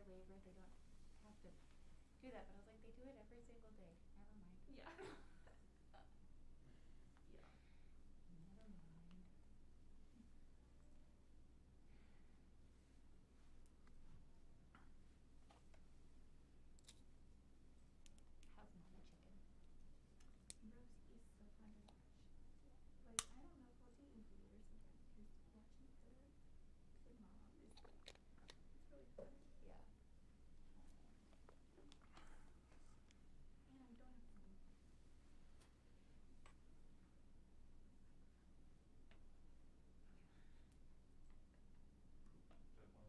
their labor, they don't have to do that. But I was like, they do it every single day. Never mind. Yeah. Yeah. Never mind. How's Mama Chicken? Rosie is so fun to watch. Like, I don't know if I was eating for years again because watching the kid mom is like, it's really fun. Yeah. And I don't have phone.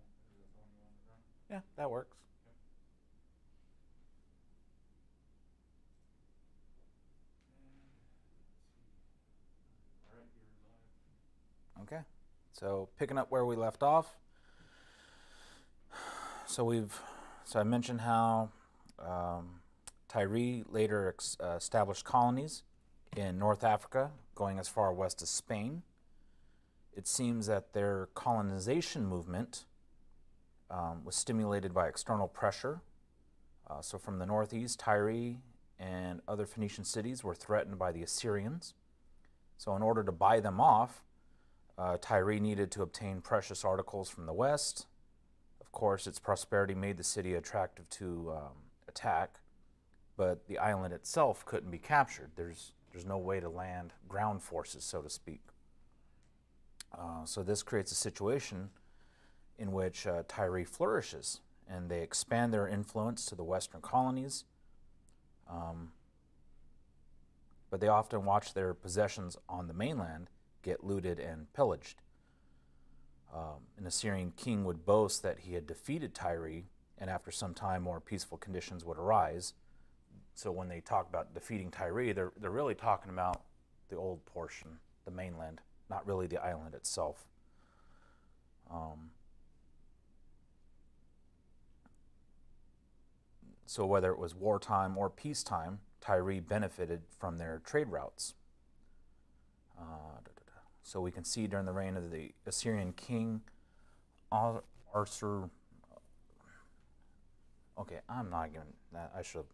Is that the one you wanted to run? Yeah, that works. Okay. And let's see. All right, you're live. Okay. So picking up where we left off. So I mentioned how Tyre later established colonies in North Africa, going as far west as Spain. It seems that their colonization movement was stimulated by external pressure. So from the northeast, Tyre and other Phoenician cities were threatened by the Assyrians. So in order to buy them off, Tyre needed to obtain precious articles from the west. Of course, its prosperity made the city attractive to attack, but the island itself couldn't be captured. There's no way to land ground forces, so to speak. So this creates a situation in which Tyre flourishes, and they expand their influence to the western colonies. But they often watch their possessions on the mainland get looted and pillaged. An Assyrian king would boast that he had defeated Tyre, and after some time, more peaceful conditions would arise. So when they talk about defeating Tyre, they're really talking about the old portion, the mainland, not really the island itself. So whether it was wartime or peacetime, Tyre benefited from their trade routes. So we can see during the reign of the Assyrian king, Arsur. Okay, I'm not giving that. I should.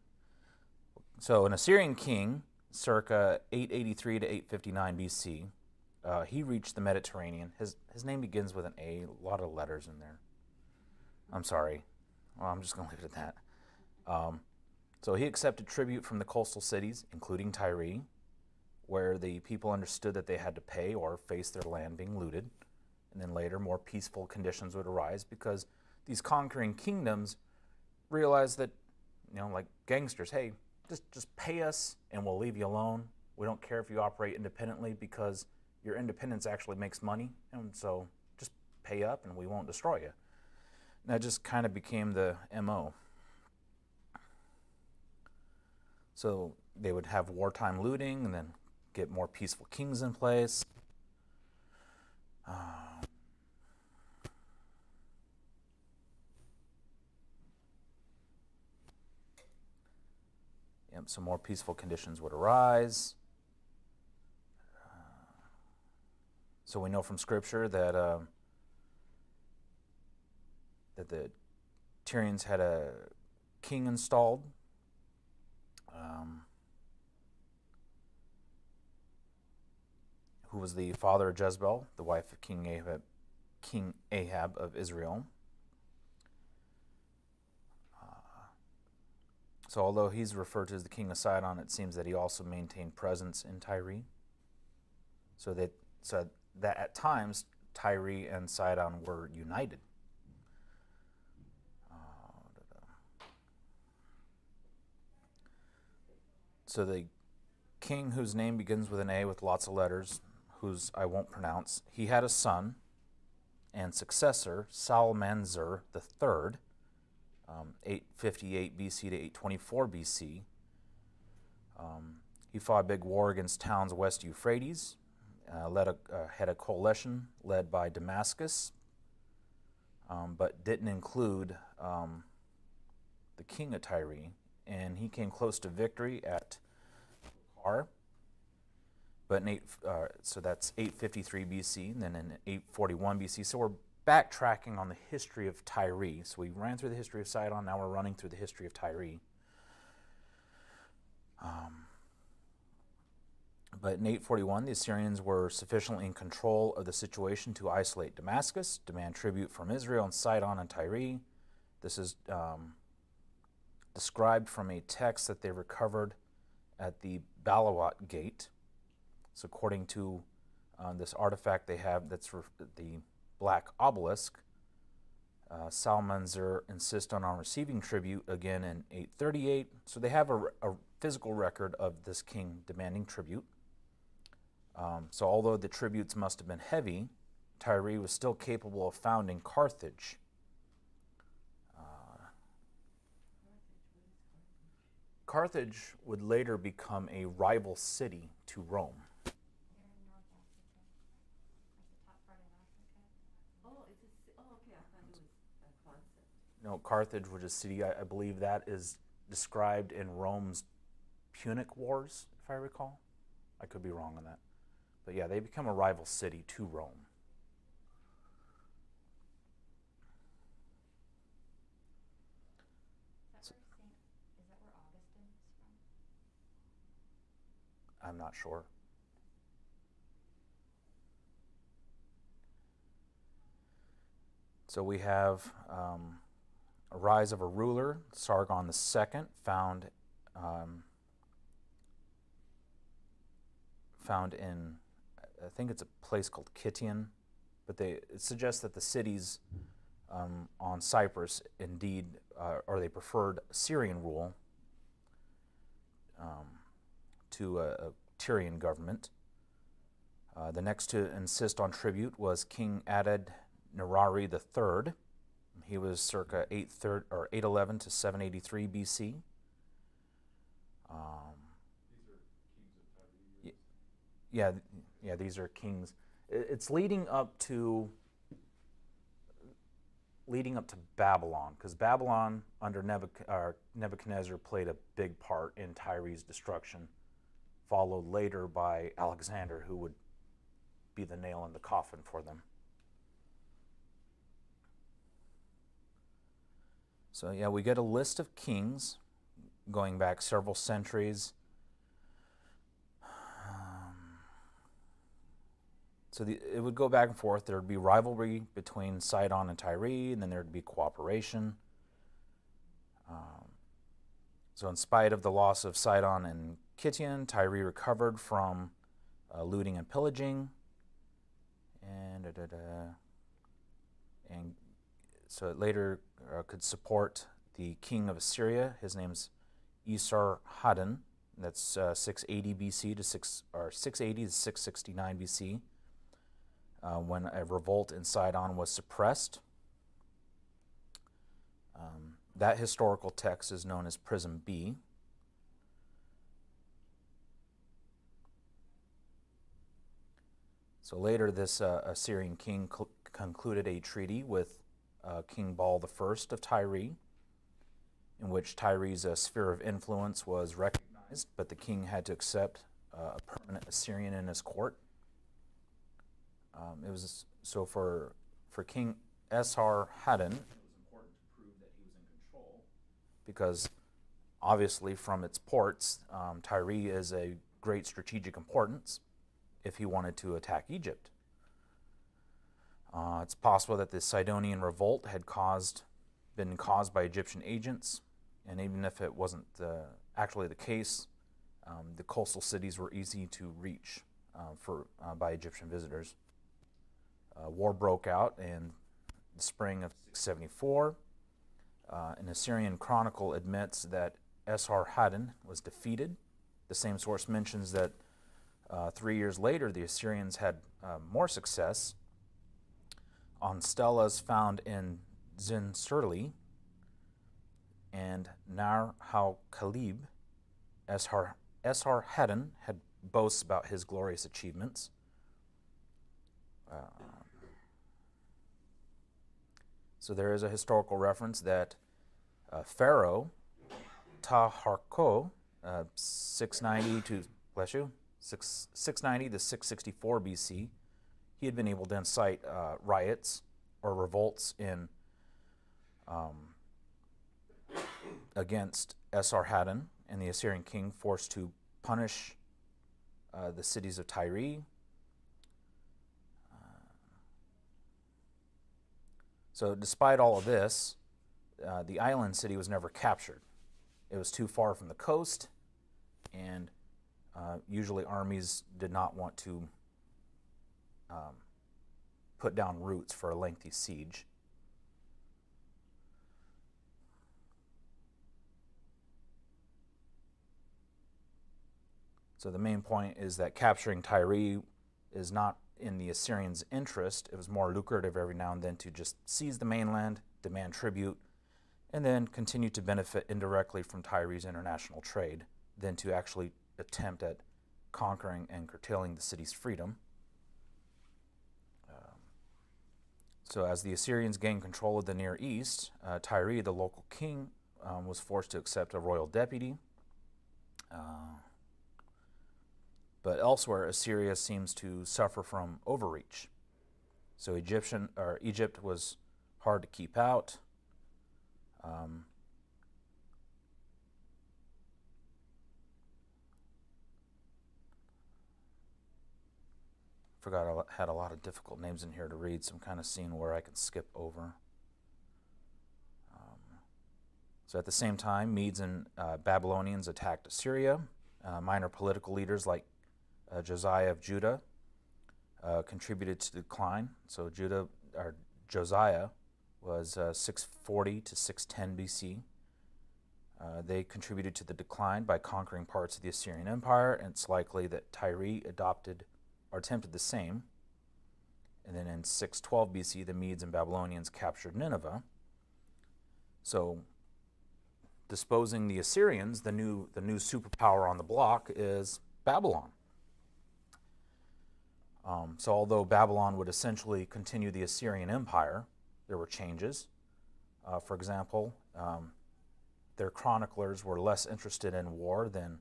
So an Assyrian king, circa 883 to 859 BC, he reached the Mediterranean. His name begins with an A. A lot of letters in there. I'm sorry. Well, I'm just going to leave it at that. So he accepted tribute from the coastal cities, including Tyre, where the people understood that they had to pay or face their land being looted. And then later, more peaceful conditions would arise because these conquering kingdoms realized that, like gangsters, hey, just pay us and we'll leave you alone. We don't care if you operate independently because your independence actually makes money. And so just pay up and we won't destroy you. And that just kind of became the MO. So they would have wartime looting and then get more peaceful kings in place. Some more peaceful conditions would arise. So we know from Scripture that that the Tyrians had a king installed. Who was the father of Jezebel, the wife of King Ahab of Israel. So although he's referred to as the king of Sidon, it seems that he also maintained presence in Tyre. So that at times Tyre and Sidon were united. So the king whose name begins with an A with lots of letters, whose I won't pronounce, he had a son and successor, Salmanzar III, 858 BC to 824 BC. He fought a big war against towns west Euphrates, had a coalition led by Damascus, but didn't include the king of Tyre, and he came close to victory at Kar. But so that's 853 BC, and then in 841 BC. So we're backtracking on the history of Tyre. So we ran through the history of Sidon, now we're running through the history of Tyre. But in 841, the Assyrians were sufficiently in control of the situation to isolate Damascus, demand tribute from Israel and Sidon and Tyre. This is described from a text that they recovered at the Balawat Gate. So according to this artifact they have, that's the Black Obelisk, Salmanzar insist on receiving tribute again in 838. So they have a physical record of this king demanding tribute. So although the tributes must have been heavy, Tyre was still capable of founding Carthage. Carthage would later become a rival city to Rome. They're in North Africa. Like the top part of Africa. Oh, okay, I thought it was a concept. No, Carthage was a city, I believe that is described in Rome's Punic Wars, if I recall. I could be wrong on that. But yeah, they become a rival city to Rome. Is that where Augustine is from? I'm not sure. So we have a rise of a ruler, Sargon II, found in, I think it's a place called Kition, but it suggests that the cities on Cyprus indeed, or they preferred Syrian rule to a Tyrian government. The next to insist on tribute was King Adad Nirari III. He was circa 811 to 783 BC. These are kings of Tyre. Yeah, these are kings. It's leading up to Babylon, because Babylon under Nebuchadnezzar played a big part in Tyre's destruction, followed later by Alexander, who would be the nail in the coffin for them. So yeah, we get a list of kings going back several centuries. So it would go back and forth. There would be rivalry between Sidon and Tyre, and then there would be cooperation. So in spite of the loss of Sidon and Kition, Tyre recovered from looting and pillaging. And so it later could support the king of Assyria. His name's Esarhaddon. That's 680 BC to 680 to 669 BC. When a revolt in Sidon was suppressed. That historical text is known as Prism B. So later this Assyrian king concluded a treaty with King Baal I of Tyre, in which Tyre's sphere of influence was recognized, but the king had to accept a permanent Assyrian in his court. It was so for King Esarhaddon, it was important to prove that he was in control, because obviously from its ports, Tyre is a great strategic importance if he wanted to attack Egypt. It's possible that the Sidonian revolt had been caused by Egyptian agents, and even if it wasn't actually the case, the coastal cities were easy to reach by Egyptian visitors. War broke out in the spring of 674. An Assyrian chronicle admits that Esarhaddon was defeated. The same source mentions that 3 years later the Assyrians had more success. On stelas found in Zinsirli and Nar al-Khalib, Esarhaddon had boasts about his glorious achievements. So there is a historical reference that Pharaoh Taharko, 690 to 664 BC, he had been able to incite riots or revolts in against Esarhaddon, and the Assyrian king forced to punish the cities of Tyre. So despite all of this, the island city was never captured. It was too far from the coast, and usually armies did not want to put down roots for a lengthy siege. So the main point is that capturing Tyre is not in the Assyrians' interest. It was more lucrative every now and then to just seize the mainland, demand tribute, and then continue to benefit indirectly from Tyre's international trade than to actually attempt at conquering and curtailing the city's freedom. So as the Assyrians gained control of the Near East, Tyre, the local king, was forced to accept a royal deputy. But elsewhere, Assyria seems to suffer from overreach. So Egypt was hard to keep out. Forgot I had a lot of difficult names in here to read, so I'm kind of seeing where I can skip over. So at the same time, Medes and Babylonians attacked Assyria. Minor political leaders like Josiah of Judah contributed to the decline. So Josiah was 640 to 610 BC. They contributed to the decline by conquering parts of the Assyrian Empire, and it's likely that Tyre adopted or attempted the same. And then in 612 BC, the Medes and Babylonians captured Nineveh. So, disposing the Assyrians, the new superpower on the block is Babylon. So although Babylon would essentially continue the Assyrian Empire, there were changes. For example, their chroniclers were less interested in war than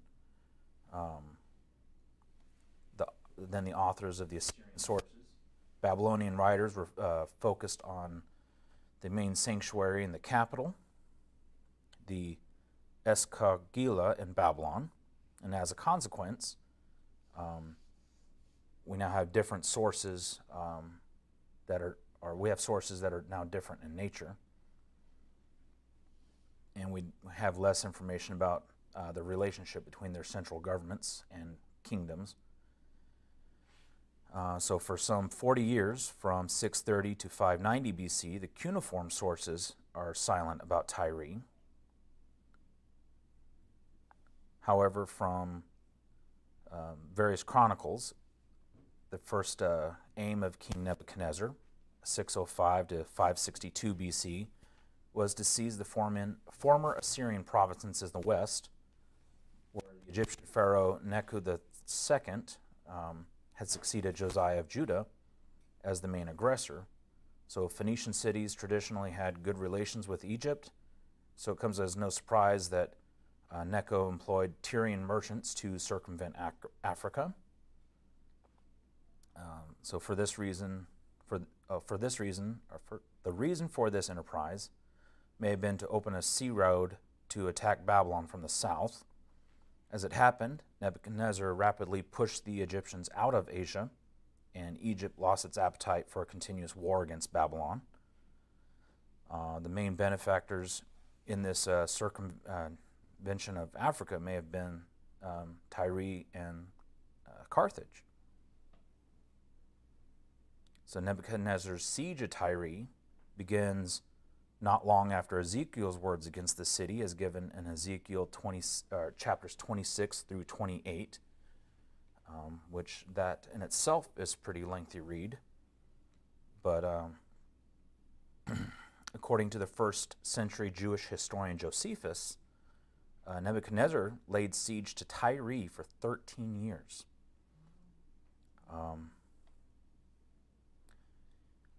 the authors of the Assyrian sources. Babylonian writers were focused on the main sanctuary in the capital, the Esagila in Babylon, and as a consequence, we now have different sources we have sources that are now different in nature, and we have less information about the relationship between their central governments and kingdoms. So for some 40 years, from 630 to 590 BC, the cuneiform sources are silent about Tyre. However, from various chronicles, the first aim of King Nebuchadnezzar, 605 to 562 BC, was to seize the former Assyrian provinces in the west, where the Egyptian pharaoh Necho II had succeeded Josiah of Judah as the main aggressor. So Phoenician cities traditionally had good relations with Egypt, so it comes as no surprise that Necho employed Tyrian merchants to circumvent Africa. So the reason for this enterprise may have been to open a sea road to attack Babylon from the south. As it happened, Nebuchadnezzar rapidly pushed the Egyptians out of Asia, and Egypt lost its appetite for a continuous war against Babylon. The main benefactors in this circumvention of Africa may have been Tyre and Carthage. So Nebuchadnezzar's siege of Tyre begins not long after Ezekiel's words against the city, as given in Ezekiel chapters 26 through 28, which that in itself is a pretty lengthy read. But according to the first century Jewish historian Josephus, Nebuchadnezzar laid siege to Tyre for 13 years.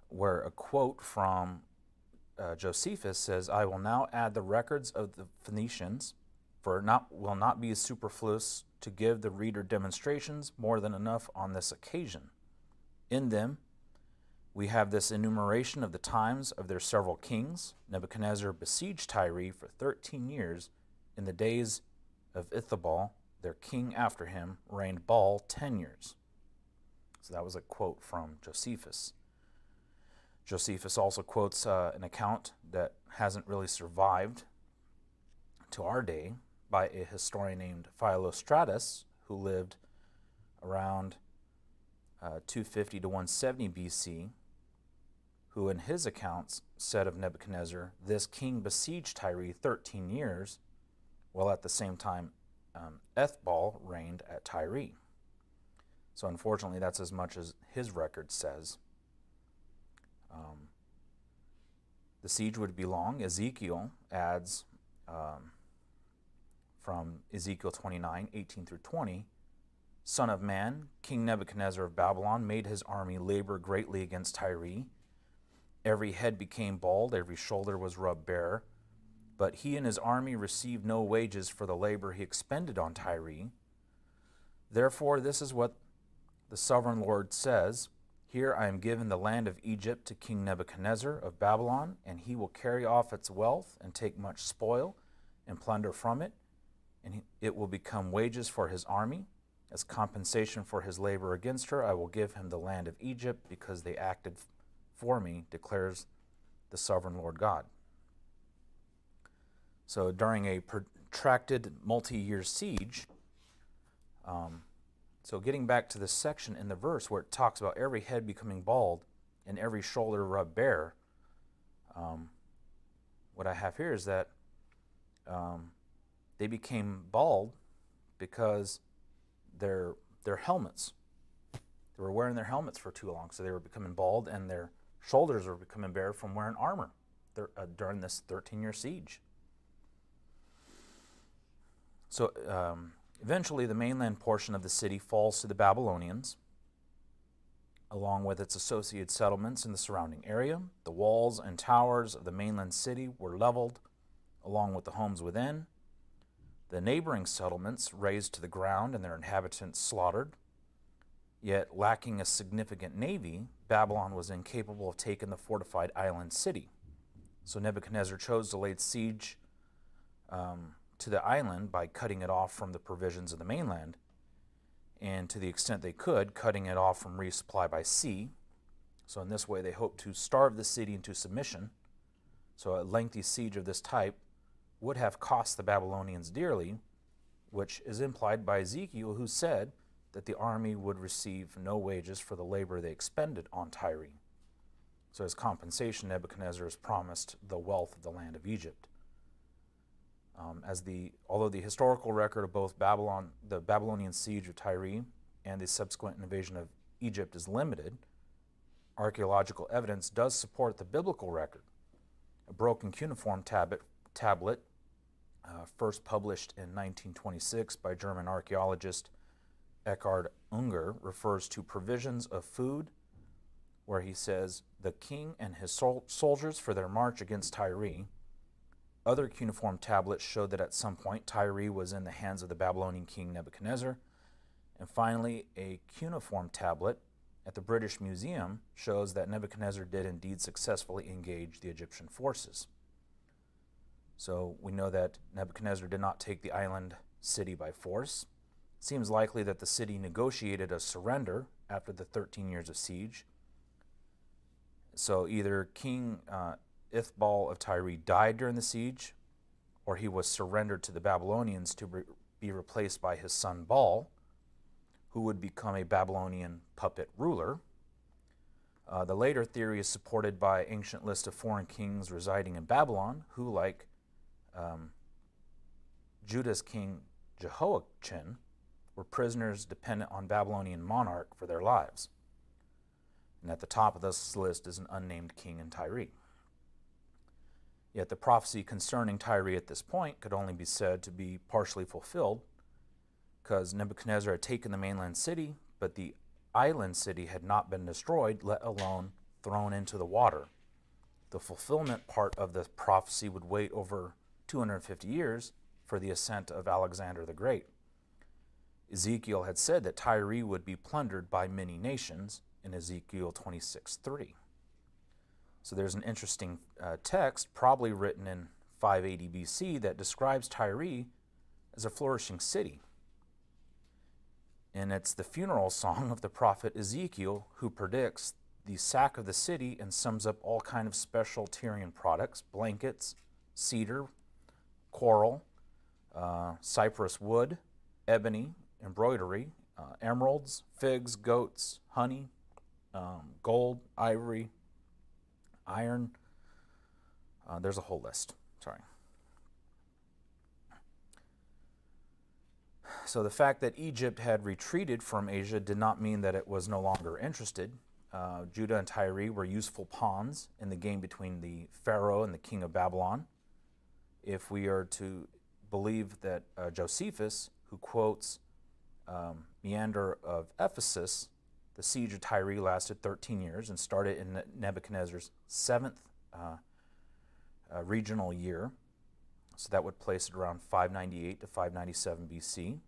Where a quote from Josephus says, "I will now add the records of the Phoenicians, for it will not be superfluous to give the reader demonstrations more than enough on this occasion. In them, we have this enumeration of the times of their several kings. Nebuchadnezzar besieged Tyre for 13 years. In the days of Ithabal, their king after him, reigned Baal 10 years. So that was a quote from Josephus. Josephus also quotes an account that hasn't really survived to our day by a historian named Philostratus, who lived around 250 to 170 BC, who in his accounts said of Nebuchadnezzar, this king besieged Tyre 13 years, while at the same time Ethbal reigned at Tyre. So unfortunately, that's as much as his record says. The siege would be long. Ezekiel adds from Ezekiel 29, 18 through 20, Son of man, King Nebuchadnezzar of Babylon made his army labor greatly against Tyre. Every head became bald, every shoulder was rubbed bare. But he and his army received no wages for the labor he expended on Tyre. Therefore, this is what the sovereign Lord says, here I am given the land of Egypt to King Nebuchadnezzar of Babylon, and he will carry off its wealth and take much spoil and plunder from it, and it will become wages for his army. As compensation for his labor against her, I will give him the land of Egypt, because they acted for me, declares the sovereign Lord God. So during a protracted multi-year siege, so getting back to this section in the verse where it talks about every head becoming bald and every shoulder rubbed bare, what I have here is that they became bald because their helmets, they were wearing their helmets for too long, so they were becoming bald, and their shoulders were becoming bare from wearing armor during this 13-year siege. So eventually the mainland portion of the city falls to the Babylonians, along with its associated settlements in the surrounding area. The walls and towers of the mainland city were leveled, along with the homes within. The neighboring settlements razed to the ground and their inhabitants slaughtered. Yet, lacking a significant navy, Babylon was incapable of taking the fortified island city. So Nebuchadnezzar chose to lay siege to the island by cutting it off from the provisions of the mainland, and to the extent they could, cutting it off from resupply by sea. So in this way, they hoped to starve the city into submission. So a lengthy siege of this type would have cost the Babylonians dearly, which is implied by Ezekiel, who said that the army would receive no wages for the labor they expended on Tyre. So as compensation, Nebuchadnezzar is promised the wealth of the land of Egypt. Although the historical record of both the Babylonian siege of Tyre and the subsequent invasion of Egypt is limited, archaeological evidence does support the biblical record. A broken cuneiform tablet, first published in 1926 by German archaeologist Eckhard Unger, refers to provisions of food, where he says, the king and his soldiers for their march against Tyre. Other cuneiform tablets show that at some point Tyre was in the hands of the Babylonian king Nebuchadnezzar. And finally, a cuneiform tablet at the British Museum shows that Nebuchadnezzar did indeed successfully engage the Egyptian forces. So we know that Nebuchadnezzar did not take the island city by force. It seems likely that the city negotiated a surrender after the 13 years of siege. So either King Ithbal of Tyre died during the siege, or he was surrendered to the Babylonians to be replaced by his son Baal, who would become a Babylonian puppet ruler. The later theory is supported by ancient list of foreign kings residing in Babylon, who, like Judah's king Jehoiachin, were prisoners dependent on Babylonian monarch for their lives. And at the top of this list is an unnamed king in Tyre. Yet the prophecy concerning Tyre at this point could only be said to be partially fulfilled, because Nebuchadnezzar had taken the mainland city, but the island city had not been destroyed, let alone thrown into the water. The fulfillment part of the prophecy would wait over 250 years for the ascent of Alexander the Great. Ezekiel had said that Tyre would be plundered by many nations in Ezekiel 26:3. So there's an interesting text, probably written in 580 BC, that describes Tyre as a flourishing city. And it's the funeral song of the prophet Ezekiel, who predicts the sack of the city and sums up all kind of special Tyrian products: blankets, cedar, coral, cypress wood, ebony, embroidery, emeralds, figs, goats, honey, gold, ivory, iron. There's a whole list. Sorry. So the fact that Egypt had retreated from Asia did not mean that it was no longer interested. Judah and Tyre were useful pawns in the game between the Pharaoh and the king of Babylon. If we are to believe that Josephus, who quotes Menander of Ephesus, the siege of Tyre lasted 13 years and started in Nebuchadnezzar's 7th regional year. So that would place it around 598 to 597 BC.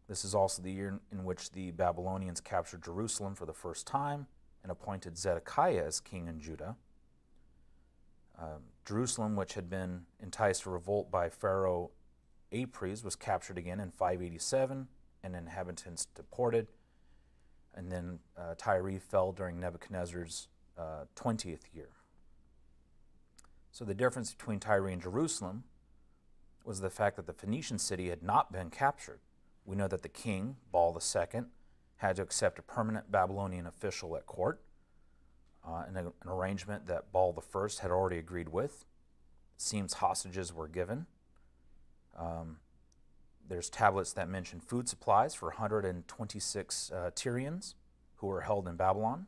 This is also the year in which the Babylonians captured Jerusalem for the first time and appointed Zedekiah as king in Judah. Jerusalem, which had been enticed to revolt by Pharaoh Apries, was captured again in 587 and inhabitants deported. And then Tyre fell during Nebuchadnezzar's 20th year. So the difference between Tyre and Jerusalem was the fact that the Phoenician city had not been captured. We know that the king, Baal II, had to accept a permanent Babylonian official at court, an arrangement that Baal I had already agreed with. It seems hostages were given. There's tablets that mention food supplies for 126 Tyrians who were held in Babylon.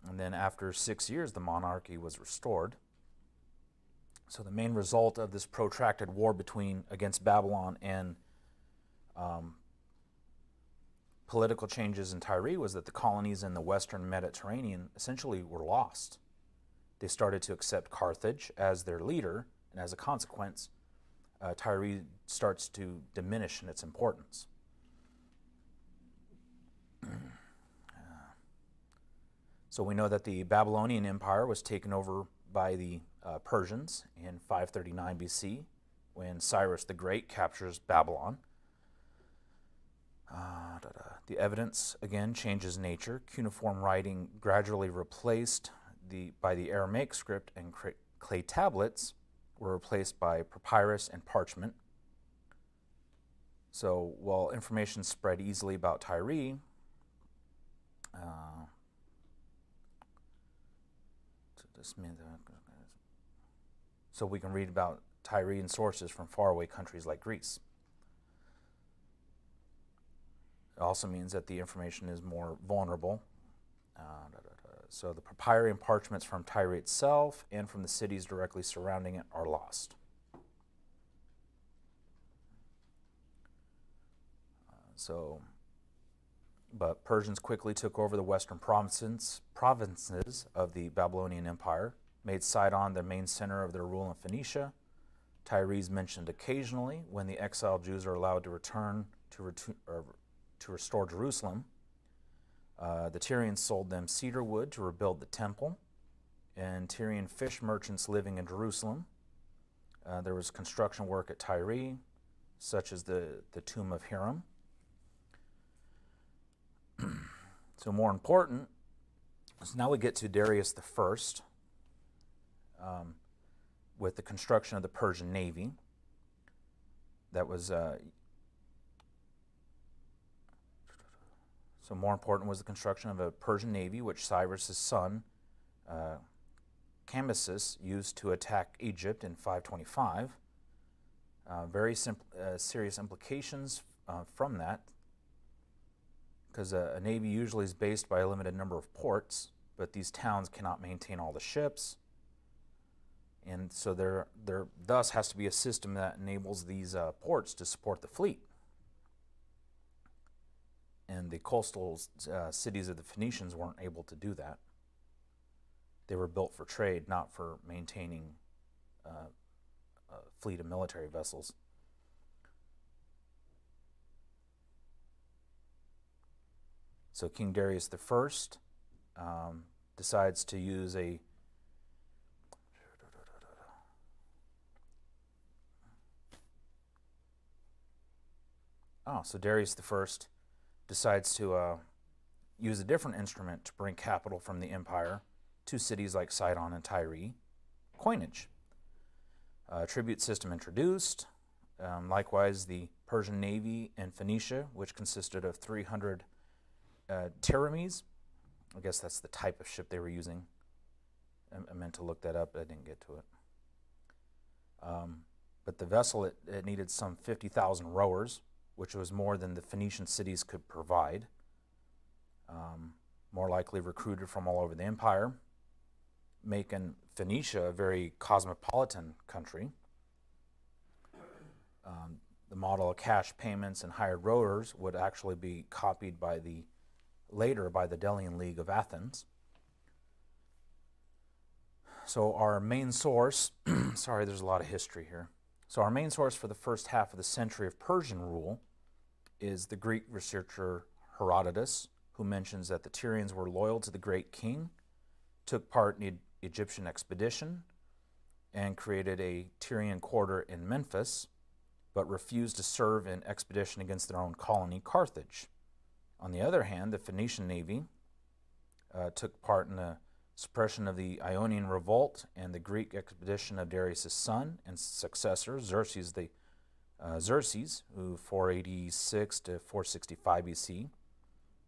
And then after 6 years, the monarchy was restored. So the main result of this protracted war against Babylon and political changes in Tyre was that the colonies in the western Mediterranean essentially were lost. They started to accept Carthage as their leader, and as a consequence, Tyre starts to diminish in its importance. So we know that the Babylonian Empire was taken over by the Persians in 539 BC when Cyrus the Great captures Babylon. The evidence, again, changes nature. Cuneiform writing gradually replaced by the Aramaic script, and clay tablets were replaced by papyrus and parchment. So while information spread easily about Tyre, so we can read about Tyre in sources from faraway countries like Greece. It also means that the information is more vulnerable. So the papyri and parchments from Tyre itself and from the cities directly surrounding it are lost. But Persians quickly took over the western provinces of the Babylonian Empire, made Sidon the main center of their rule in Phoenicia. Tyre is mentioned occasionally when the exiled Jews are allowed to return to restore Jerusalem. The Tyrians sold them cedar wood to rebuild the temple, and Tyrian fish merchants living in Jerusalem. There was construction work at Tyre, such as the tomb of Hiram. So more important, so now we get to Darius the First, with the construction of the Persian navy. That was so more important was the construction of a Persian navy, which Cyrus's son Cambyses used to attack Egypt in 525. Very serious implications from that, because a navy usually is based by a limited number of ports, but these towns cannot maintain all the ships. And so there thus has to be a system that enables these ports to support the fleet. And the coastal cities of the Phoenicians weren't able to do that. They were built for trade, not for maintaining a fleet of military vessels. So King Darius I decides to use a so Darius the First decides to use a different instrument to bring capital from the empire to cities like Sidon and Tyre, coinage. Tribute system introduced. Likewise, the Persian navy in Phoenicia, which consisted of 300 tirames. I guess that's the type of ship they were using. I meant to look that up, but I didn't get to it. But the vessel, it needed some 50,000 rowers, which was more than the Phoenician cities could provide. More likely recruited from all over the empire, making Phoenicia a very cosmopolitan country. The model of cash payments and hired rowers would actually be copied later by the Delian League of Athens. So our main source, sorry, there's a lot of history here. So our main source for the first half of the century of Persian rule is the Greek researcher Herodotus, who mentions that the Tyrians were loyal to the great king, took part in the Egyptian expedition, and created a Tyrian quarter in Memphis, but refused to serve in expedition against their own colony, Carthage. On the other hand, the Phoenician navy took part in the suppression of the Ionian revolt and the Greek expedition of Darius' son and successor, Xerxes, who 486 to 465 BC.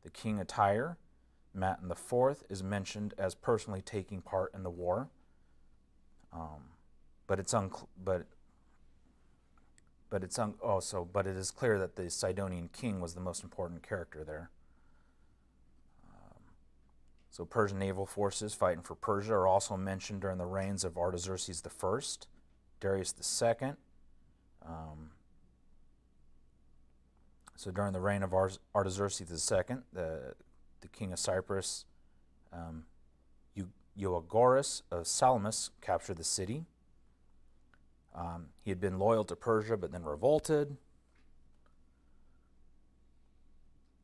The king of Tyre, Matin IV, is mentioned as personally taking part in the war, but it is clear that the Sidonian king was the most important character there. So Persian naval forces fighting for Persia are also mentioned during the reigns of Artaxerxes I, Darius II. So during the reign of Artaxerxes II, the king of Cyprus, Euagoras of Salamis, captured the city. He had been loyal to Persia but then revolted.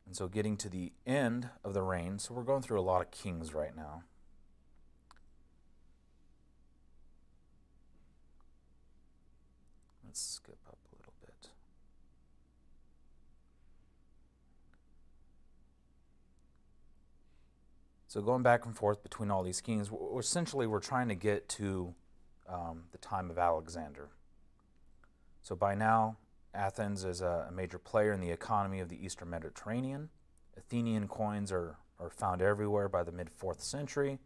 And so getting to the end of the reign, so we're going through a lot of kings right now. Let's skip up a little bit. So going back and forth between all these kings, essentially we're trying to get to the time of Alexander. So by now, Athens is a major player in the economy of the Eastern Mediterranean. Athenian coins are found everywhere by the mid-4th century,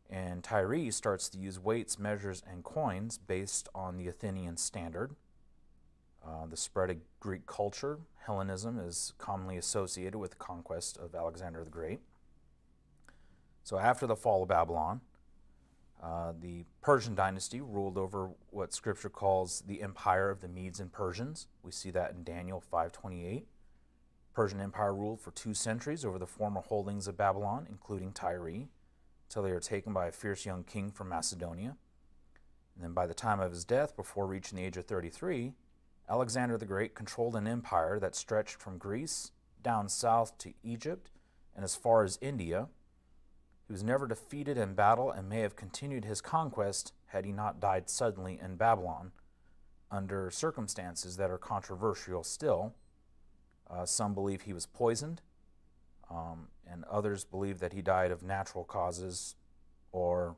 and Tyre starts to use weights, measures, and coins based on the Athenian standard. The spread of Greek culture, Hellenism, is commonly associated with the conquest of Alexander the Great. So after the fall of Babylon, the Persian dynasty ruled over what Scripture calls the empire of the Medes and Persians. We see that in Daniel 5:28. Persian Empire ruled for 2 centuries over the former holdings of Babylon, including Tyre, until they were taken by a fierce young king from Macedonia. And then by the time of his death, before reaching the age of 33, Alexander the Great controlled an empire that stretched from Greece down south to Egypt and as far as India. He was never defeated in battle and may have continued his conquest had he not died suddenly in Babylon under circumstances that are controversial still. Some believe he was poisoned, and others believe that he died of natural causes or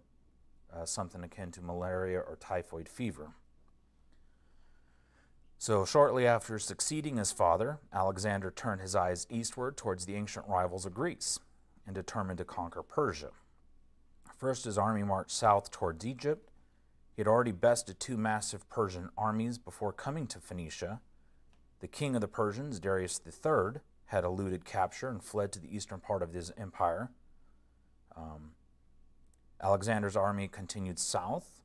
something akin to malaria or typhoid fever. So shortly after succeeding his father, Alexander turned his eyes eastward towards the ancient rivals of Greece and determined to conquer Persia. First, his army marched south towards Egypt. He had already bested 2 massive Persian armies before coming to Phoenicia. The king of the Persians, Darius III, had eluded capture and fled to the eastern part of his empire. Alexander's army continued south,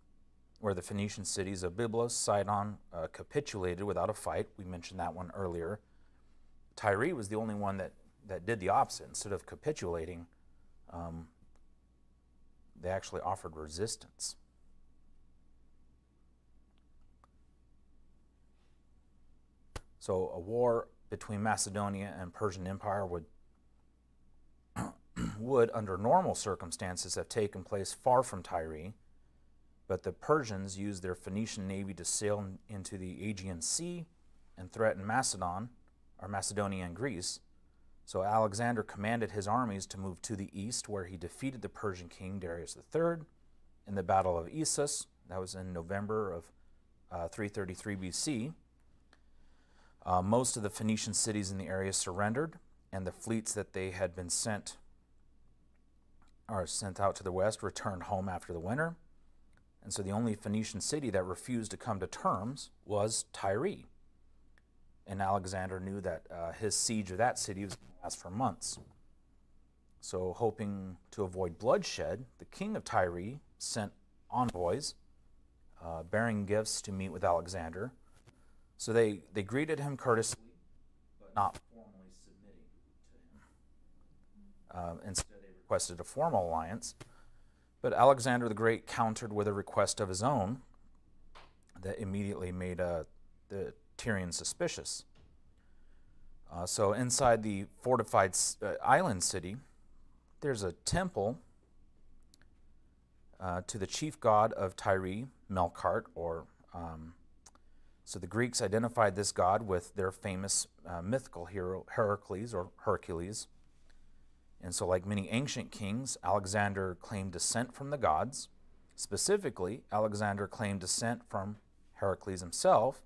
where the Phoenician cities of Byblos, Sidon capitulated without a fight. We mentioned that one earlier. Tyre was the only one that did the opposite. Instead of capitulating, they actually offered resistance. So a war between Macedonia and Persian Empire would would, under normal circumstances, have taken place far from Tyre, but the Persians used their Phoenician navy to sail into the Aegean Sea and threaten Macedonia and Greece. So Alexander commanded his armies to move to the east, where he defeated the Persian king Darius III in the Battle of Issus. That was in November of 333 BC. Most of the Phoenician cities in the area surrendered, and the fleets that they had been sent out to the west returned home after the winter. And so the only Phoenician city that refused to come to terms was Tyre. And Alexander knew that his siege of that city was going to last for months. So hoping to avoid bloodshed, the king of Tyre sent envoys bearing gifts to meet with Alexander. So they greeted him courteously, but not formally submitting to him. Instead, they requested a formal alliance. But Alexander the Great countered with a request of his own that immediately made the Tyrians suspicious. So inside the fortified island city, there's a temple to the chief god of Tyre, Melkart, so the Greeks identified this god with their famous mythical hero, Heracles, or Hercules. And so like many ancient kings, Alexander claimed descent from the gods. Specifically, Alexander claimed descent from Heracles himself.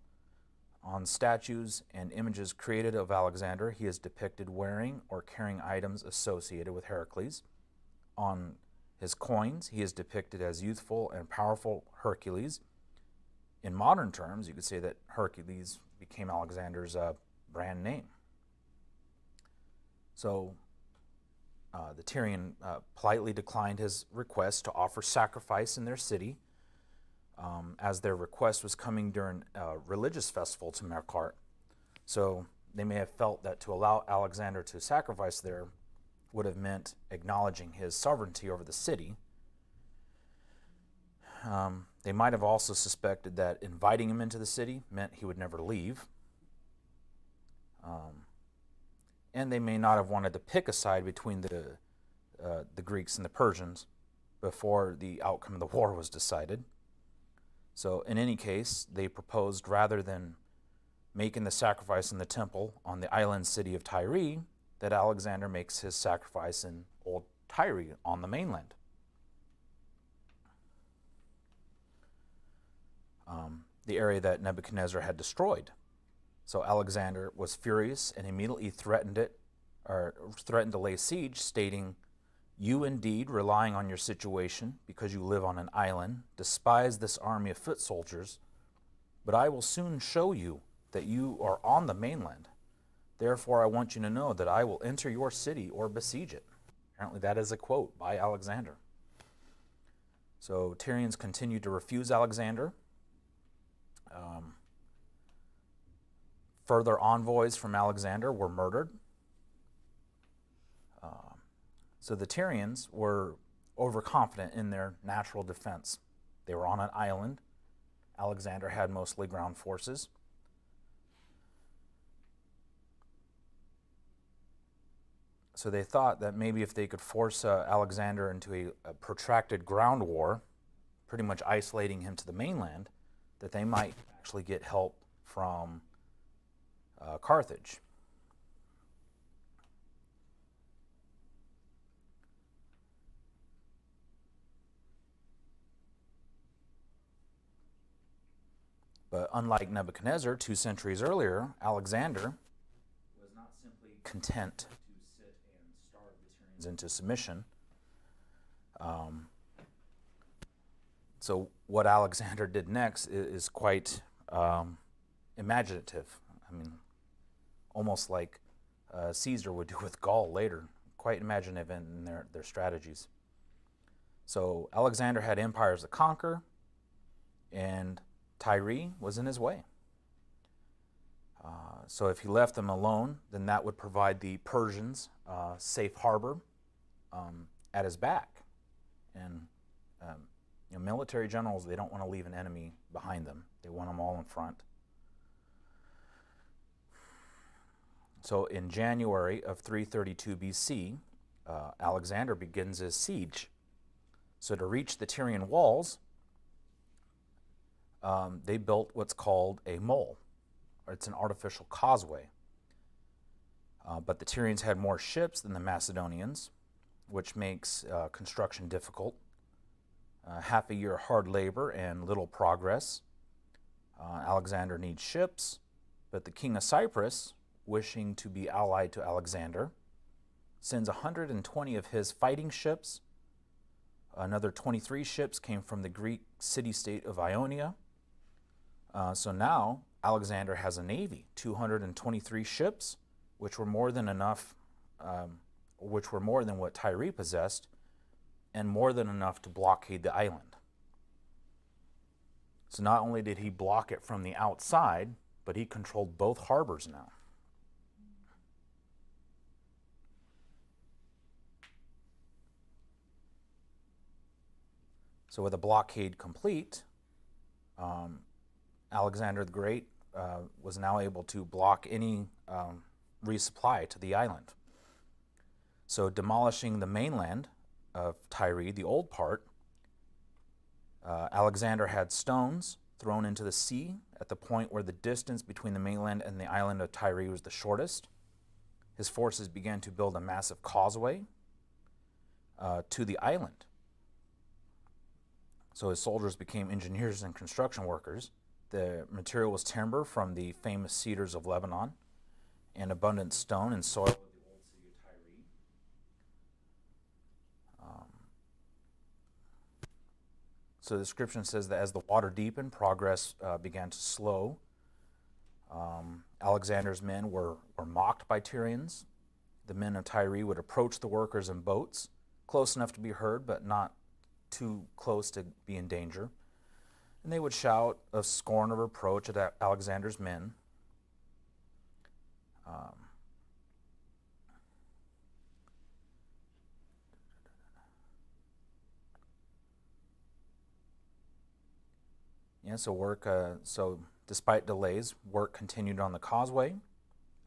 On statues and images created of Alexander, he is depicted wearing or carrying items associated with Heracles. On his coins, he is depicted as youthful and powerful Hercules. In modern terms, you could say that Hercules became Alexander's brand name. So the Tyrian politely declined his request to offer sacrifice in their city, as their request was coming during a religious festival to Melkart. So they may have felt that to allow Alexander to sacrifice there would have meant acknowledging his sovereignty over the city. They might have also suspected that inviting him into the city meant he would never leave. And they may not have wanted to pick a side between the Greeks and the Persians before the outcome of the war was decided. So in any case, they proposed, rather than making the sacrifice in the temple on the island city of Tyre, that Alexander makes his sacrifice in old Tyre on the mainland. The area that Nebuchadnezzar had destroyed. So Alexander was furious and immediately threatened to lay siege, stating, "You indeed, relying on your situation because you live on an island, despise this army of foot soldiers, but I will soon show you that you are on the mainland. Therefore, I want you to know that I will enter your city or besiege it." Apparently that is a quote by Alexander. So Tyrians continued to refuse Alexander. Further envoys from Alexander were murdered. So the Tyrians were overconfident in their natural defense. They were on an island. Alexander had mostly ground forces. So they thought that maybe if they could force Alexander into a protracted ground war, pretty much isolating him to the mainland, that they might actually get help from Carthage. But unlike Nebuchadnezzar 2 centuries earlier, Alexander was not simply content to sit and starve the Tyrians into submission. So what Alexander did next is quite imaginative. I mean, almost like Caesar would do with Gaul later. Quite imaginative in their strategies. So Alexander had empires to conquer, and Tyre was in his way. So if he left them alone, then that would provide the Persians safe harbor at his back. And military generals, they don't want to leave an enemy behind them. They want them all in front. So in January of 332 BC, Alexander begins his siege. So to reach the Tyrian walls, they built what's called a mole. It's an artificial causeway. But the Tyrians had more ships than the Macedonians, which makes construction difficult. Half a year of hard labor and little progress. Alexander needs ships, but the king of Cyprus, wishing to be allied to Alexander, sends 120 of his fighting ships. Another 23 ships came from the Greek city-state of Ionia. So now Alexander has a navy, 223 ships, which were more than enough, which were more than what Tyre possessed, and more than enough to blockade the island. So not only did he block it from the outside, but he controlled both harbors now. So with a blockade complete, Alexander the Great was now able to block any resupply to the island. So demolishing the mainland of Tyre, the old part, Alexander had stones thrown into the sea at the point where the distance between the mainland and the island of Tyre was the shortest. His forces began to build a massive causeway to the island. So his soldiers became engineers and construction workers. The material was timber from the famous cedars of Lebanon and abundant stone and soil of the old city of Tyre. So the description says that as the water deepened, progress began to slow. Alexander's men were mocked by Tyrians. The men of Tyre would approach the workers in boats, close enough to be heard, but not too close to be in danger. And they would shout a scorn of reproach at Alexander's men. So despite delays, work continued on the causeway.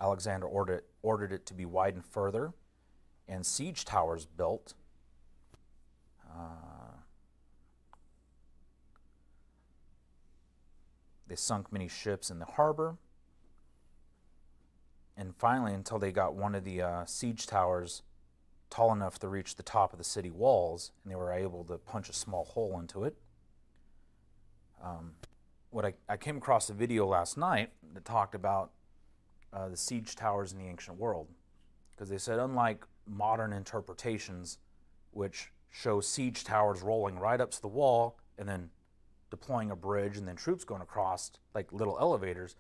Alexander ordered it to be widened further, and siege towers built. They sunk many ships in the harbor. And finally, until they got one of the siege towers tall enough to reach the top of the city walls, and they were able to punch a small hole into it. I came across a video last night that talked about the siege towers in the ancient world, because they said, unlike modern interpretations, which show siege towers rolling right up to the wall and then deploying a bridge and then troops going across like little elevators,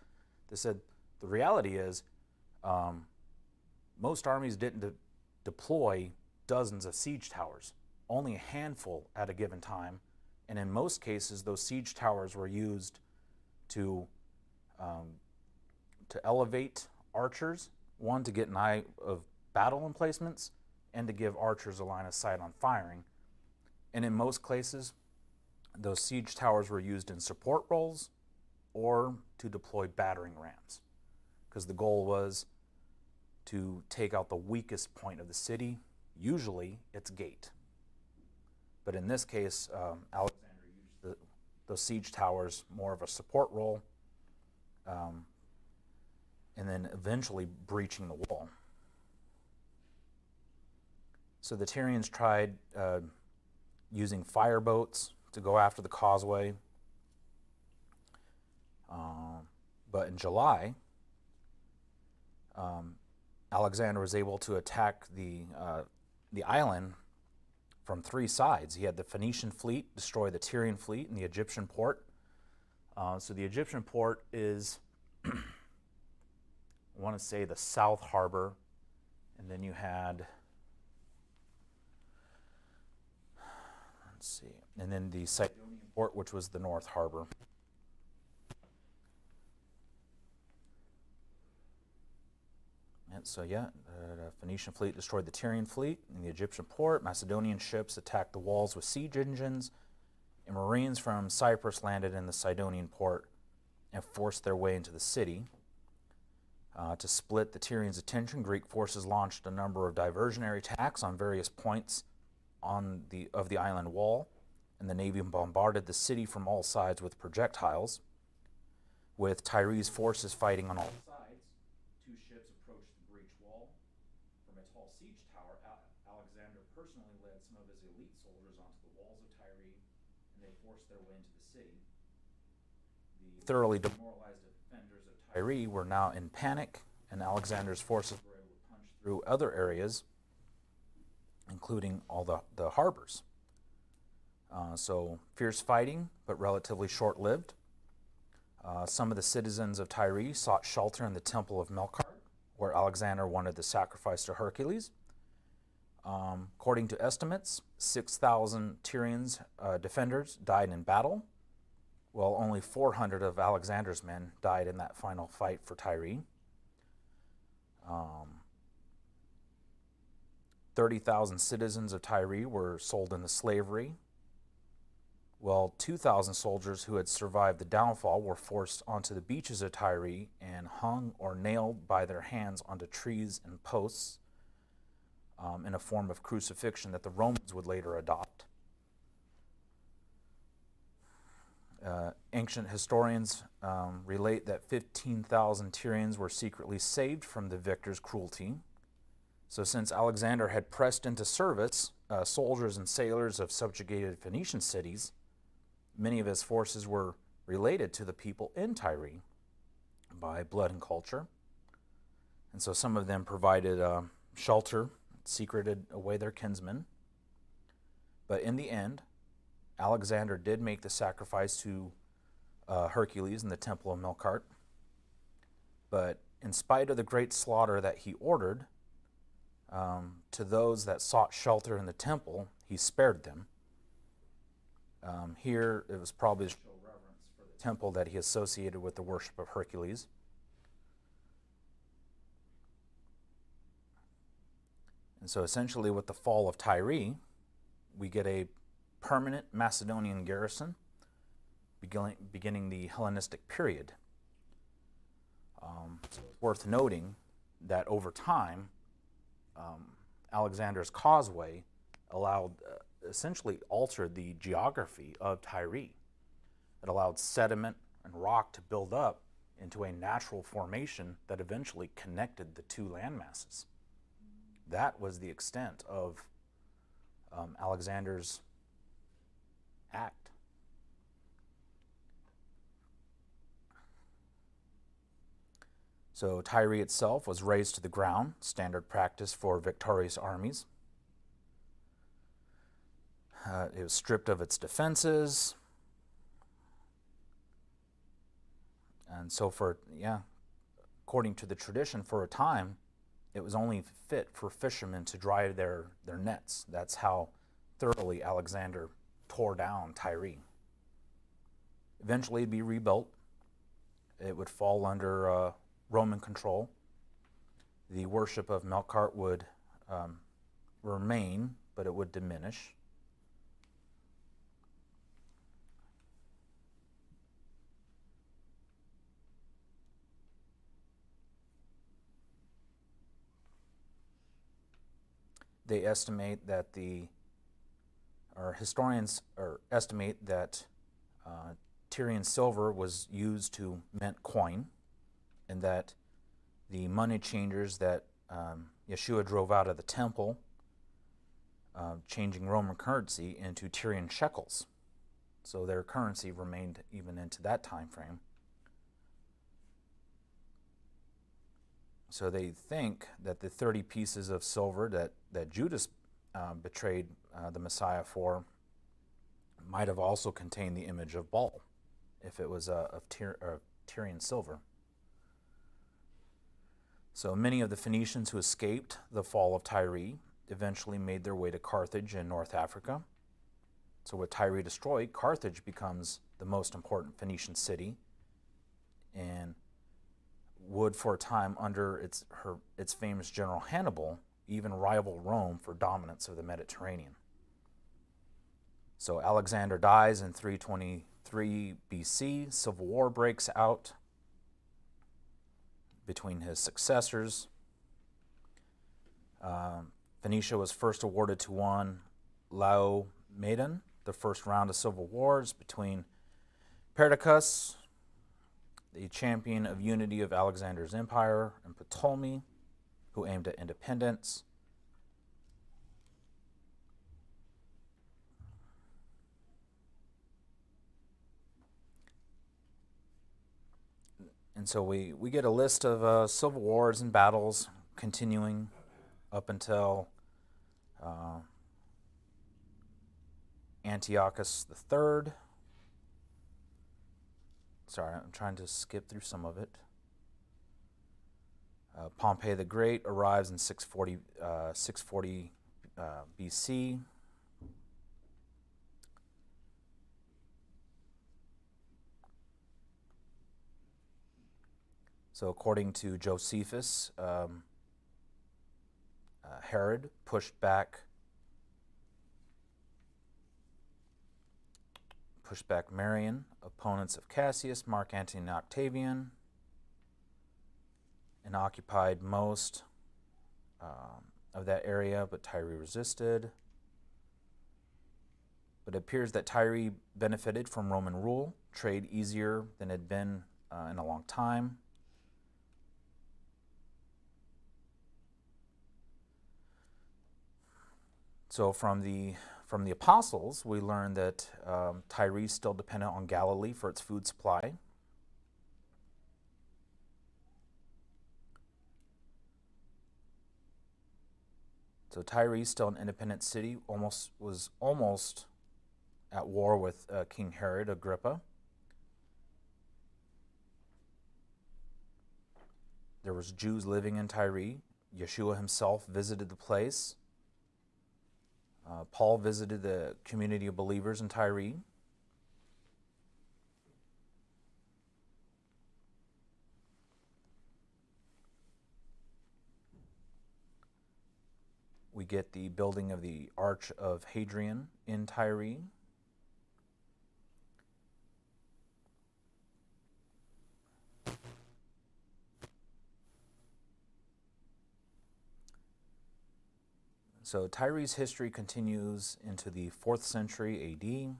they said the reality is most armies didn't deploy dozens of siege towers, only a handful at a given time. And in most cases, those siege towers were used to elevate archers, one, to get an eye of battle emplacements, and to give archers a line of sight on firing. And in most cases, those siege towers were used in support roles or to deploy battering rams, because the goal was to take out the weakest point of the city, usually its gate. But in this case, Alexander used those siege towers more of a support role, and then eventually breaching the wall. So the Tyrians tried using fireboats to go after the causeway. But in July, Alexander was able to attack the island from three sides. He had the Phoenician fleet destroy the Tyrian fleet and the Egyptian port. So the Egyptian port is, I want to say, the south harbor, and then you had, let's see, and then the Sidonian port, which was the north harbor. And so the Phoenician fleet destroyed the Tyrian fleet and the Egyptian port. Macedonian ships attacked the walls with siege engines, and Marines from Cyprus landed in the Sidonian port and forced their way into the city. To split the Tyrians' attention, Greek forces launched a number of diversionary attacks on various points of the island wall, and the Navy bombarded the city from all sides with projectiles. With Tyre's forces fighting on all sides, 2 ships approached the breach wall. From a tall siege tower, Alexander personally led some of his elite soldiers onto the walls of Tyre, and they forced their way into the city. The thoroughly demoralized defenders of Tyre were now in panic, and Alexander's forces were able to punch through other areas, including all the harbors. So fierce fighting, but relatively short-lived. Some of the citizens of Tyre sought shelter in the temple of Melkart, where Alexander wanted to sacrifice to Hercules. According to estimates, 6,000 Tyrians defenders died in battle, while only 400 of Alexander's men died in that final fight for Tyre. 30,000 citizens of Tyre were sold into slavery, while 2,000 soldiers who had survived the downfall were forced onto the beaches of Tyre and hung or nailed by their hands onto trees and posts in a form of crucifixion that the Romans would later adopt. Ancient historians relate that 15,000 Tyrians were secretly saved from the victor's cruelty. So since Alexander had pressed into service soldiers and sailors of subjugated Phoenician cities, many of his forces were related to the people in Tyre by blood and culture. And so some of them provided shelter, secreted away their kinsmen. But in the end, Alexander did make the sacrifice to Hercules in the temple of Melkart. But in spite of the great slaughter that he ordered, to those that sought shelter in the temple, he spared them. Here, it was probably to show reverence for the temple that he associated with the worship of Hercules. And so essentially with the fall of Tyre, we get a permanent Macedonian garrison beginning the Hellenistic period. So it's worth noting that over time, Alexander's causeway essentially altered the geography of Tyre. It allowed sediment and rock to build up into a natural formation that eventually connected the two landmasses. That was the extent of Alexander's act. So Tyre itself was razed to the ground, standard practice for victorious armies. It was stripped of its defenses. And so according to the tradition, for a time, it was only fit for fishermen to dry their nets. That's how thoroughly Alexander tore down Tyre. Eventually it'd be rebuilt. It would fall under Roman control. The worship of Melkart would remain, but it would diminish. They estimate that historians estimate that Tyrian silver was used to mint coin, and that the money changers that Yeshua drove out of the temple, changing Roman currency into Tyrian shekels. So their currency remained even into that time frame. So they think that the 30 pieces of silver that Judas betrayed the Messiah for might have also contained the image of Baal, if it was of Tyrian silver. So many of the Phoenicians who escaped the fall of Tyre eventually made their way to Carthage in North Africa. So with Tyre destroyed, Carthage becomes the most important Phoenician city, and would for a time under its famous general Hannibal even rival Rome for dominance of the Mediterranean. So Alexander dies in 323 BC, civil war breaks out. between his successors. Phoenicia was first awarded to one Laomedon, the first round of civil wars between Perdiccas, the champion of unity of Alexander's empire, and Ptolemy, who aimed at independence. And so we get a list of civil wars and battles continuing up until Antiochus III. Sorry, I'm trying to skip through some of it. Pompey the Great arrives in 640 BC. So according to Josephus, Herod pushed back Marian, opponents of Cassius, Mark Antony, and Octavian, and occupied most of that area, but Tyre resisted. But it appears that Tyre benefited from Roman rule, trade easier than it had been in a long time. So from the apostles, we learn that Tyre is still dependent on Galilee for its food supply. So Tyre is still an independent city, was almost at war with King Herod Agrippa. There was Jews living in Tyre. Yeshua himself visited the place. Paul visited the community of believers in Tyre. We get the building of the Arch of Hadrian in Tyre. So Tyre's history continues into the 4th century AD.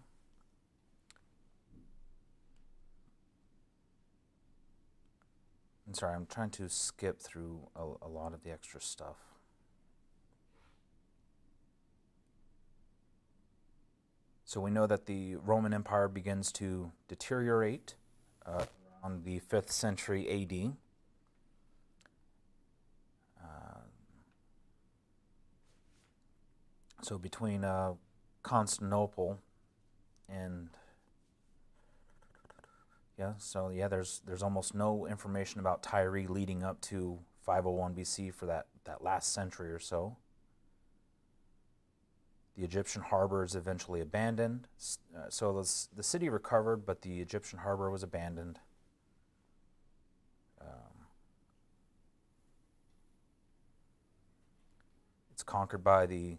I'm sorry, I'm trying to skip through a lot of the extra stuff. So we know that the Roman Empire begins to deteriorate around the 5th century AD. So between Constantinople and there's almost no information about Tyre leading up to 501 BC for that last century or so. The Egyptian harbor is eventually abandoned. So the city recovered, but the Egyptian harbor was abandoned. It's conquered by the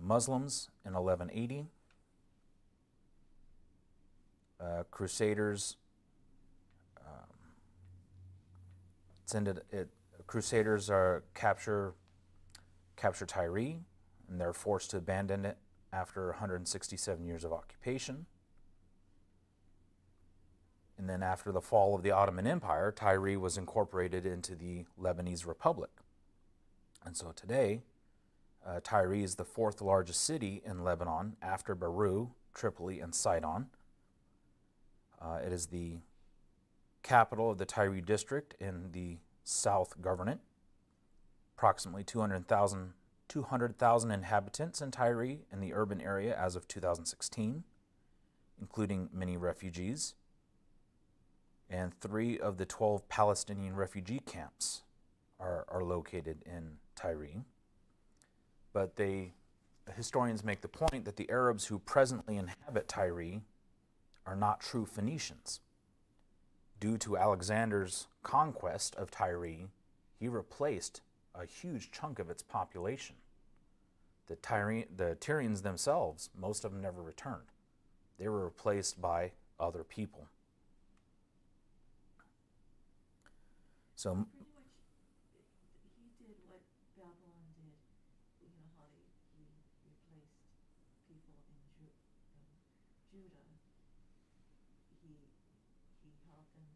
Muslims in 1180. Crusaders Crusaders capture Tyre, and they're forced to abandon it after 167 years of occupation. And then after the fall of the Ottoman Empire, Tyre was incorporated into the Lebanese Republic. And so today, Tyre is the 4th largest city in Lebanon after Beirut, Tripoli, and Sidon. It is the capital of the Tyre district in the South Governorate. Approximately 200,000 inhabitants in Tyre in the urban area as of 2016, including many refugees. And 3 of the 12 Palestinian refugee camps are located in Tyre. But historians make the point that the Arabs who presently inhabit Tyre are not true Phoenicians. Due to Alexander's conquest of Tyre, he replaced a huge chunk of its population. The Tyrians themselves, most of them never returned. They were replaced by other people. So, Pretty much, he did what Babylon did. You know how he replaced people in Judah. He helped them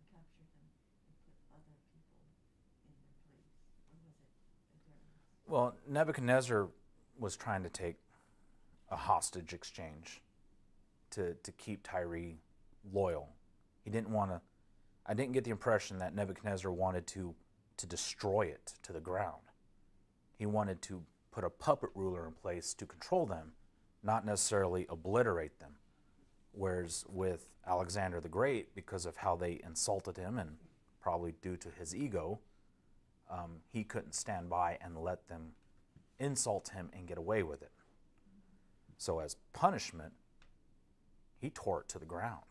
capture them and put other people in their place. Or was it Darius? well, Nebuchadnezzar was trying to take a hostage exchange to keep Tyre loyal. He didn't want to. I didn't get the impression that Nebuchadnezzar wanted to destroy it to the ground. He wanted to put a puppet ruler in place to control them, not necessarily obliterate them. Whereas with Alexander the Great, because of how they insulted him and probably due to his ego, he couldn't stand by and let them insult him and get away with it. So as punishment, he tore it to the ground.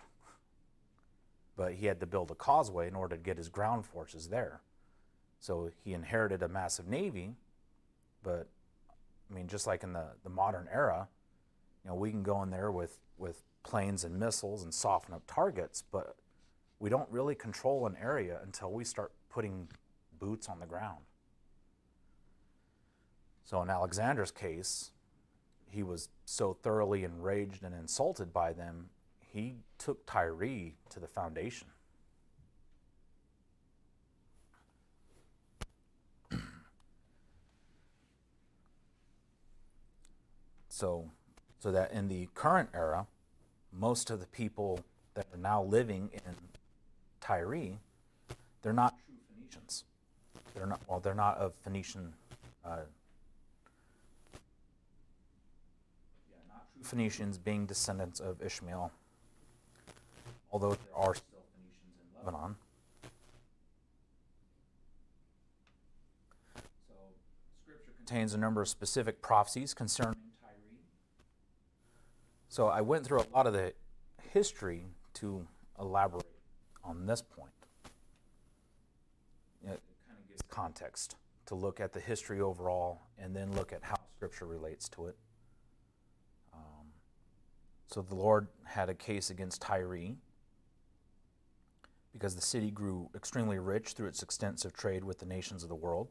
But he had to build a causeway in order to get his ground forces there. So he inherited a massive navy, but I mean, just like in the modern era, we can go in there with planes and missiles and soften up targets, but we don't really control an area until we start putting boots on the ground. So in Alexander's case, he was so thoroughly enraged and insulted by them, he took Tyre to the foundation. So that in the current era, most of the people that are now living in Tyre, they're not true Phoenicians. They're not of Phoenician. Not true Phoenicians, being descendants of Ishmael. Although there are still Phoenicians in Lebanon. So, Scripture contains a number of specific prophecies concerning Tyre. So I went through a lot of the history to elaborate on this point. It kind of gives context to look at the history overall and then look at how Scripture relates to it. So the Lord had a case against Tyre because the city grew extremely rich through its extensive trade with the nations of the world.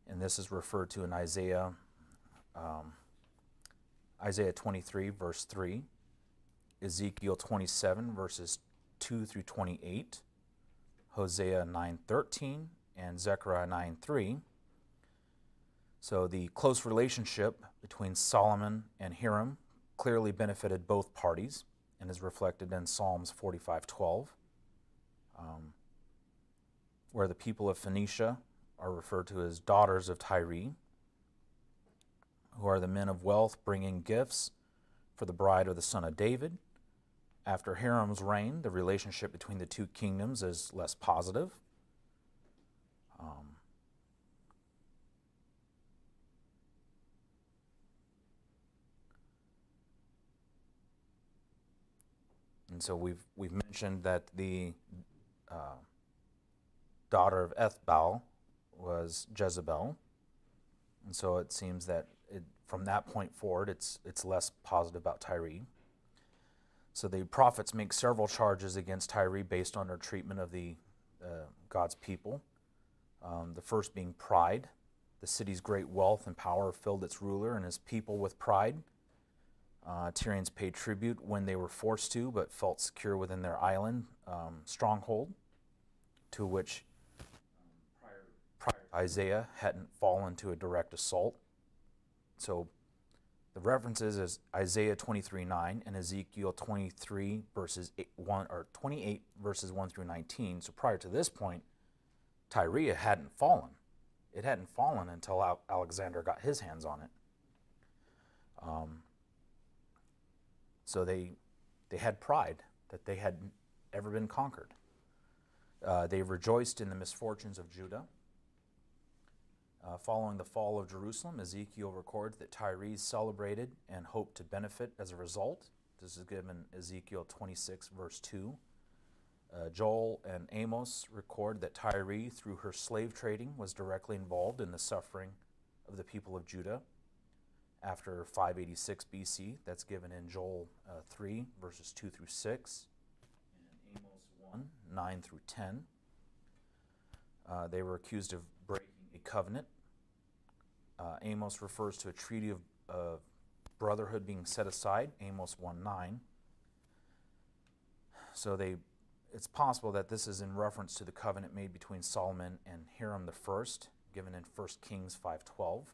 And this is referred to in Isaiah 23, verse 3, Ezekiel 27, verses 2 through 28, Hosea 9:13, and Zechariah 9:3. So the close relationship between Solomon and Hiram clearly benefited both parties and is reflected in Psalms 45:12, where the people of Phoenicia are referred to as daughters of Tyre, who are the men of wealth bringing gifts for the bride of the son of David. After Hiram's reign, the relationship between the two kingdoms is less positive. And so we've mentioned that the daughter of Ethbaal was Jezebel, and so it seems that from that point forward, it's less positive about Tyre. So the prophets make several charges against Tyre based on their treatment of the God's people. The first being pride. The city's great wealth and power filled its ruler and his people with pride. Tyrians paid tribute when they were forced to, but felt secure within their island stronghold, to which prior to Isaiah hadn't fallen to a direct assault. So the references is Isaiah 23:9 and Ezekiel 23 verses 28 verses 1 through 19. So prior to this point, Tyre hadn't fallen. It hadn't fallen until Alexander got his hands on it. So they had pride that they had ever been conquered. They rejoiced in the misfortunes of Judah. Following the fall of Jerusalem, Ezekiel records that Tyre celebrated and hoped to benefit as a result. This is given Ezekiel 26, verse 2. Joel and Amos record that Tyre, through her slave trading, was directly involved in the suffering of the people of Judah after 586 BC. That's given in Joel 3, verses 2 through 6, and Amos 1, 1, 9 through 10. They were accused of breaking a covenant. Amos refers to a treaty of brotherhood being set aside, Amos 1:9. So it's possible that this is in reference to the covenant made between Solomon and Hiram the First, given in 1 Kings 5:12.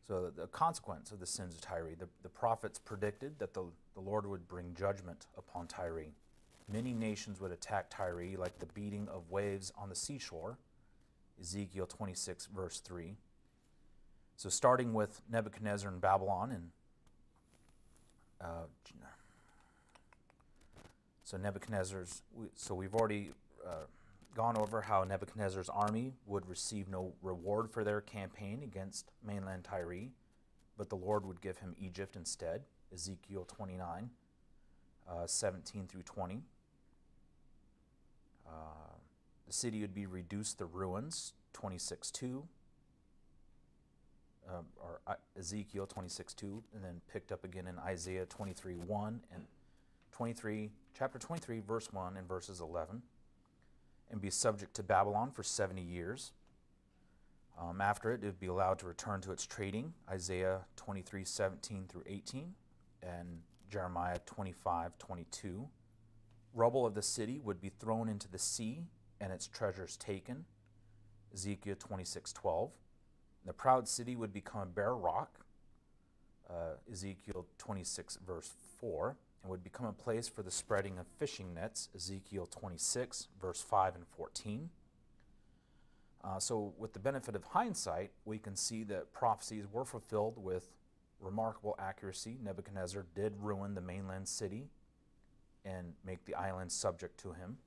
So the consequence of the sins of Tyre, the prophets predicted that the Lord would bring judgment upon Tyre. Many nations would attack Tyre like the beating of waves on the seashore, Ezekiel 26, verse 3. So starting with Nebuchadnezzar in Babylon, and so we've already gone over how Nebuchadnezzar's army would receive no reward for their campaign against mainland Tyre, but the Lord would give him Egypt instead, Ezekiel 29, 17 through 20. The city would be reduced to ruins, 26:2, or Ezekiel 26:2, and then picked up again in Isaiah 23:1 and chapter 23, verse 1 and verses 11, and be subject to Babylon for 70 years. After it would be allowed to return to its trading, Isaiah 23:17 through 18, and Jeremiah 25:22. Rubble of the city would be thrown into the sea, and its treasures taken, Ezekiel 26:12. The proud city would become a bare rock, Ezekiel 26, verse 4, and would become a place for the spreading of fishing nets, Ezekiel 26, verse 5 and 14. So with the benefit of hindsight, we can see that prophecies were fulfilled with remarkable accuracy. Nebuchadnezzar did ruin the mainland city and make the island subject to him.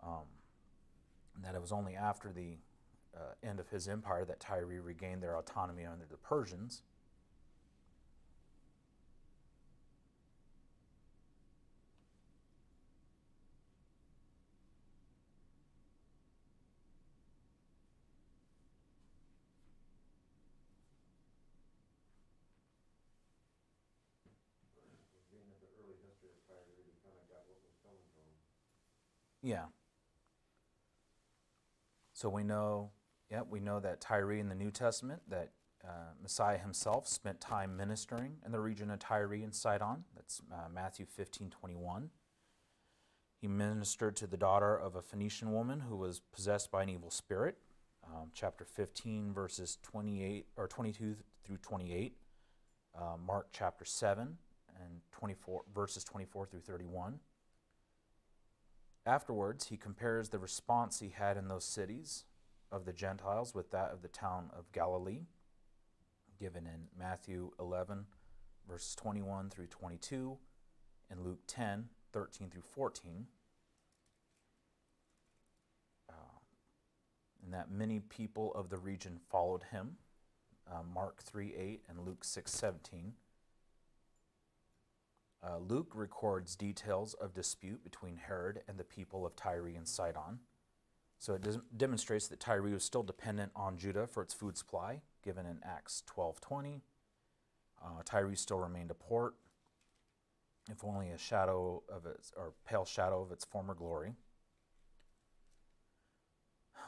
And that it was only after the end of his empire that Tyre regained their autonomy under the Persians. Being at the early history of Tyre, you kind of got what was coming from him. Yeah. So we know that Tyre in the New Testament, that Messiah himself spent time ministering in the region of Tyre and Sidon. That's Matthew 15:21. He ministered to the daughter of a Phoenician woman who was possessed by an evil spirit. Chapter 15, verses 28 or 22 through 28. Mark chapter 7 and 24 verses 24 through 31. Afterwards, he compares the response he had in those cities of the Gentiles with that of the town of Galilee, given in Matthew 11, verses 21 through 22, and Luke 10, 13 through 14. And that many people of the region followed him, Mark 3:8 and Luke 6:17. Luke records details of dispute between Herod and the people of Tyre and Sidon. So it demonstrates that Tyre was still dependent on Judah for its food supply, given in Acts 12:20. Tyre still remained a port, if only a shadow of its, or pale shadow of its former glory.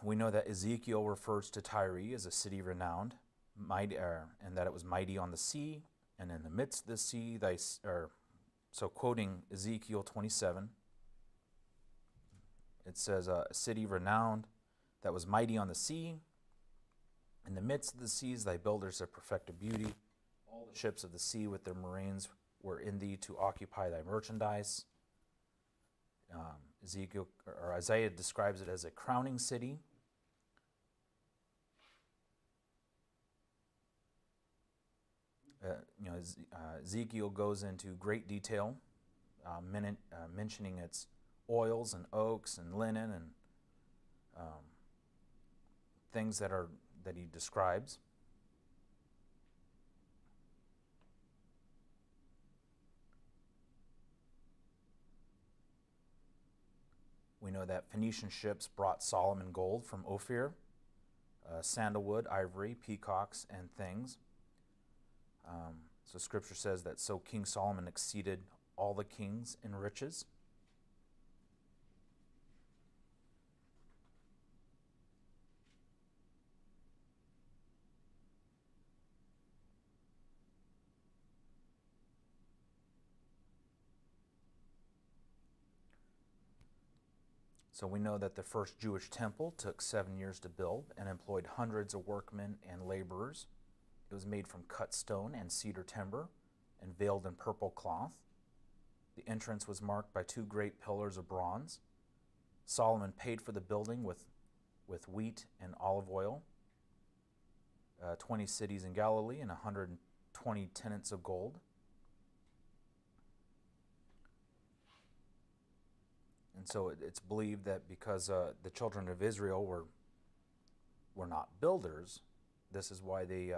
We know that Ezekiel refers to Tyre as a city renowned, mighty, and that it was mighty on the sea, and in the midst of the sea, so quoting Ezekiel 27, it says, a city renowned that was mighty on the sea. In the midst of the seas, thy builders have perfected beauty. All the ships of the sea with their marines were in thee to occupy thy merchandise. Isaiah describes it as a crowning city. Ezekiel goes into great detail, mentioning its oils and oaks and linen and things that he describes. We know that Phoenician ships brought Solomon gold from Ophir, sandalwood, ivory, peacocks, and things. So Scripture says that so King Solomon exceeded all the kings in riches. So we know that the first Jewish temple took 7 years to build and employed hundreds of workmen and laborers. It was made from cut stone and cedar timber and veiled in purple cloth. The entrance was marked by 2 great pillars of bronze. Solomon paid for the building with wheat and olive oil, 20 cities in Galilee, and 120 tenants of gold. And so it's believed that because the children of Israel were not builders, this is why they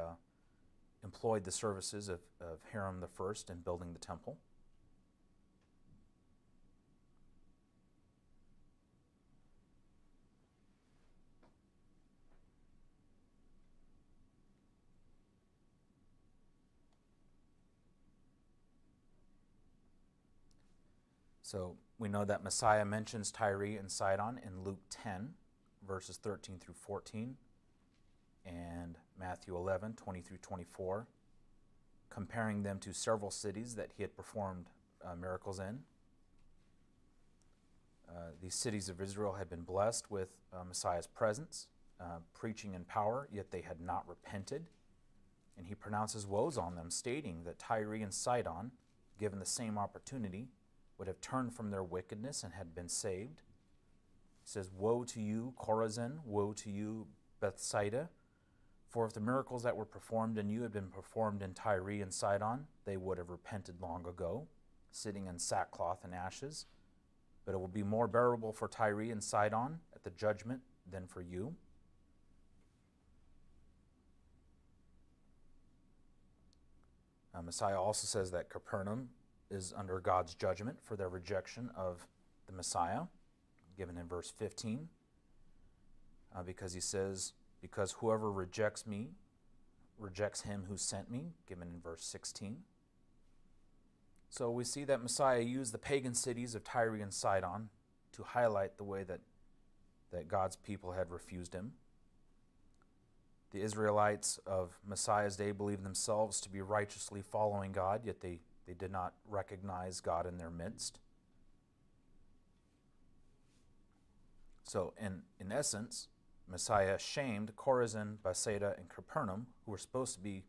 employed the services of Hiram the First in building the temple. So we know that Messiah mentions Tyre and Sidon in Luke 10, verses 13 through 14, and Matthew 11, 20 through 24, comparing them to several cities that he had performed miracles in. These cities of Israel had been blessed with Messiah's presence, preaching in power, yet they had not repented. And he pronounces woes on them, stating that Tyre and Sidon, given the same opportunity, would have turned from their wickedness and had been saved. He says, "Woe to you, Chorazin! Woe to you, Bethsaida! For if the miracles that were performed in you had been performed in Tyre and Sidon, they would have repented long ago, sitting in sackcloth and ashes. But it will be more bearable for Tyre and Sidon at the judgment than for you." Messiah also says that Capernaum is under God's judgment for their rejection of the Messiah, given in verse 15, because he says, "Because whoever rejects me rejects him who sent me," given in verse 16. So we see that Messiah used the pagan cities of Tyre and Sidon to highlight the way that God's people had refused him. The Israelites of Messiah's day believed themselves to be righteously following God, yet they did not recognize God in their midst. So in essence, Messiah shamed Chorazin, Bethsaida, and Capernaum, who were supposed to be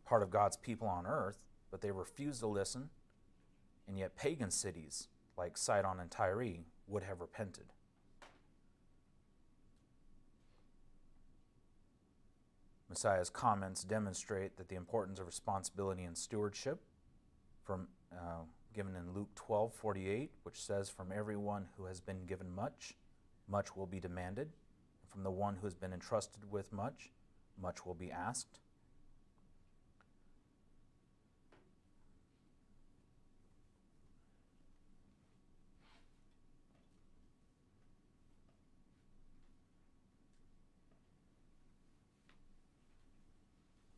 part of God's people on earth, but they refused to listen, and yet pagan cities like Sidon and Tyre would have repented. Messiah's comments demonstrate that the importance of responsibility and stewardship, from given in Luke 12:48, which says, "From everyone who has been given much, much will be demanded. And from the one who has been entrusted with much, much will be asked."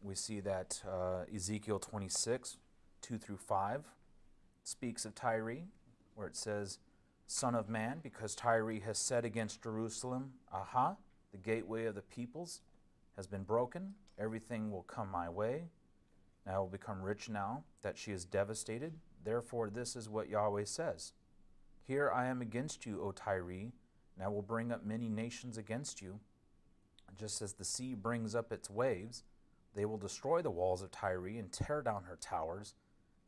We see that Ezekiel 26, 2 through 5, speaks of Tyre, where it says, "Son of man, because Tyre has said against Jerusalem, Aha, the gateway of the peoples has been broken, everything will come my way, and I will become rich now that she is devastated. Therefore this is what Yahweh says, Here I am against you, O Tyre, and I will bring up many nations against you. Just as the sea brings up its waves, they will destroy the walls of Tyre and tear down her towers,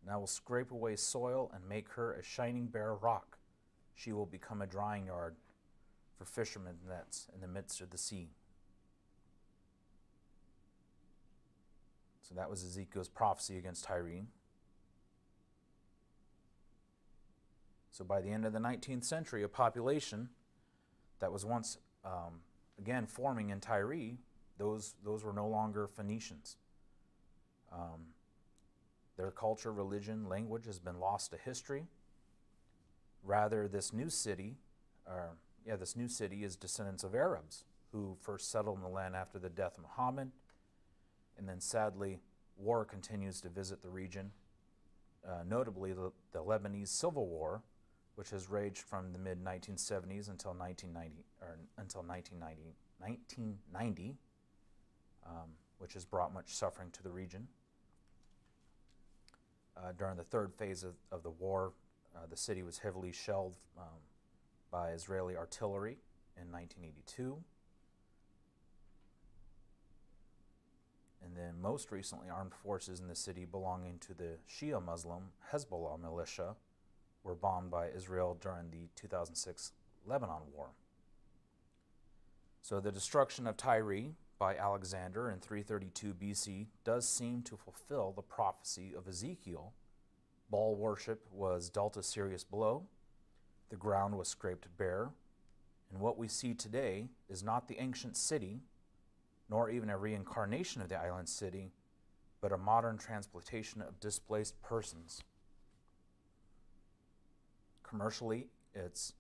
and I will scrape away soil and make her a shining bare rock. She will become a drying yard for fishermen's nets in the midst of the sea." So that was Ezekiel's prophecy against Tyre. So by the end of the 19th century, a population that was once, again, forming in Tyre, those were no longer Phoenicians. Their culture, religion, language has been lost to history. Rather, this new city is descendants of Arabs who first settled in the land after the death of Muhammad, and then sadly, war continues to visit the region. notably the Lebanese Civil War, which has raged from the mid-1970s until 1990, which has brought much suffering to the region. During the third phase of the war, the city was heavily shelled by Israeli artillery in 1982. And then most recently, armed forces in the city belonging to the Shia Muslim Hezbollah militia were bombed by Israel during the 2006 Lebanon War. So the destruction of Tyre by Alexander in 332 BC does seem to fulfill the prophecy of Ezekiel. Baal worship was dealt a serious blow. The ground was scraped bare. And what we see today is not the ancient city, nor even a reincarnation of the island city, but a modern transplantation of displaced persons. Commercially, it's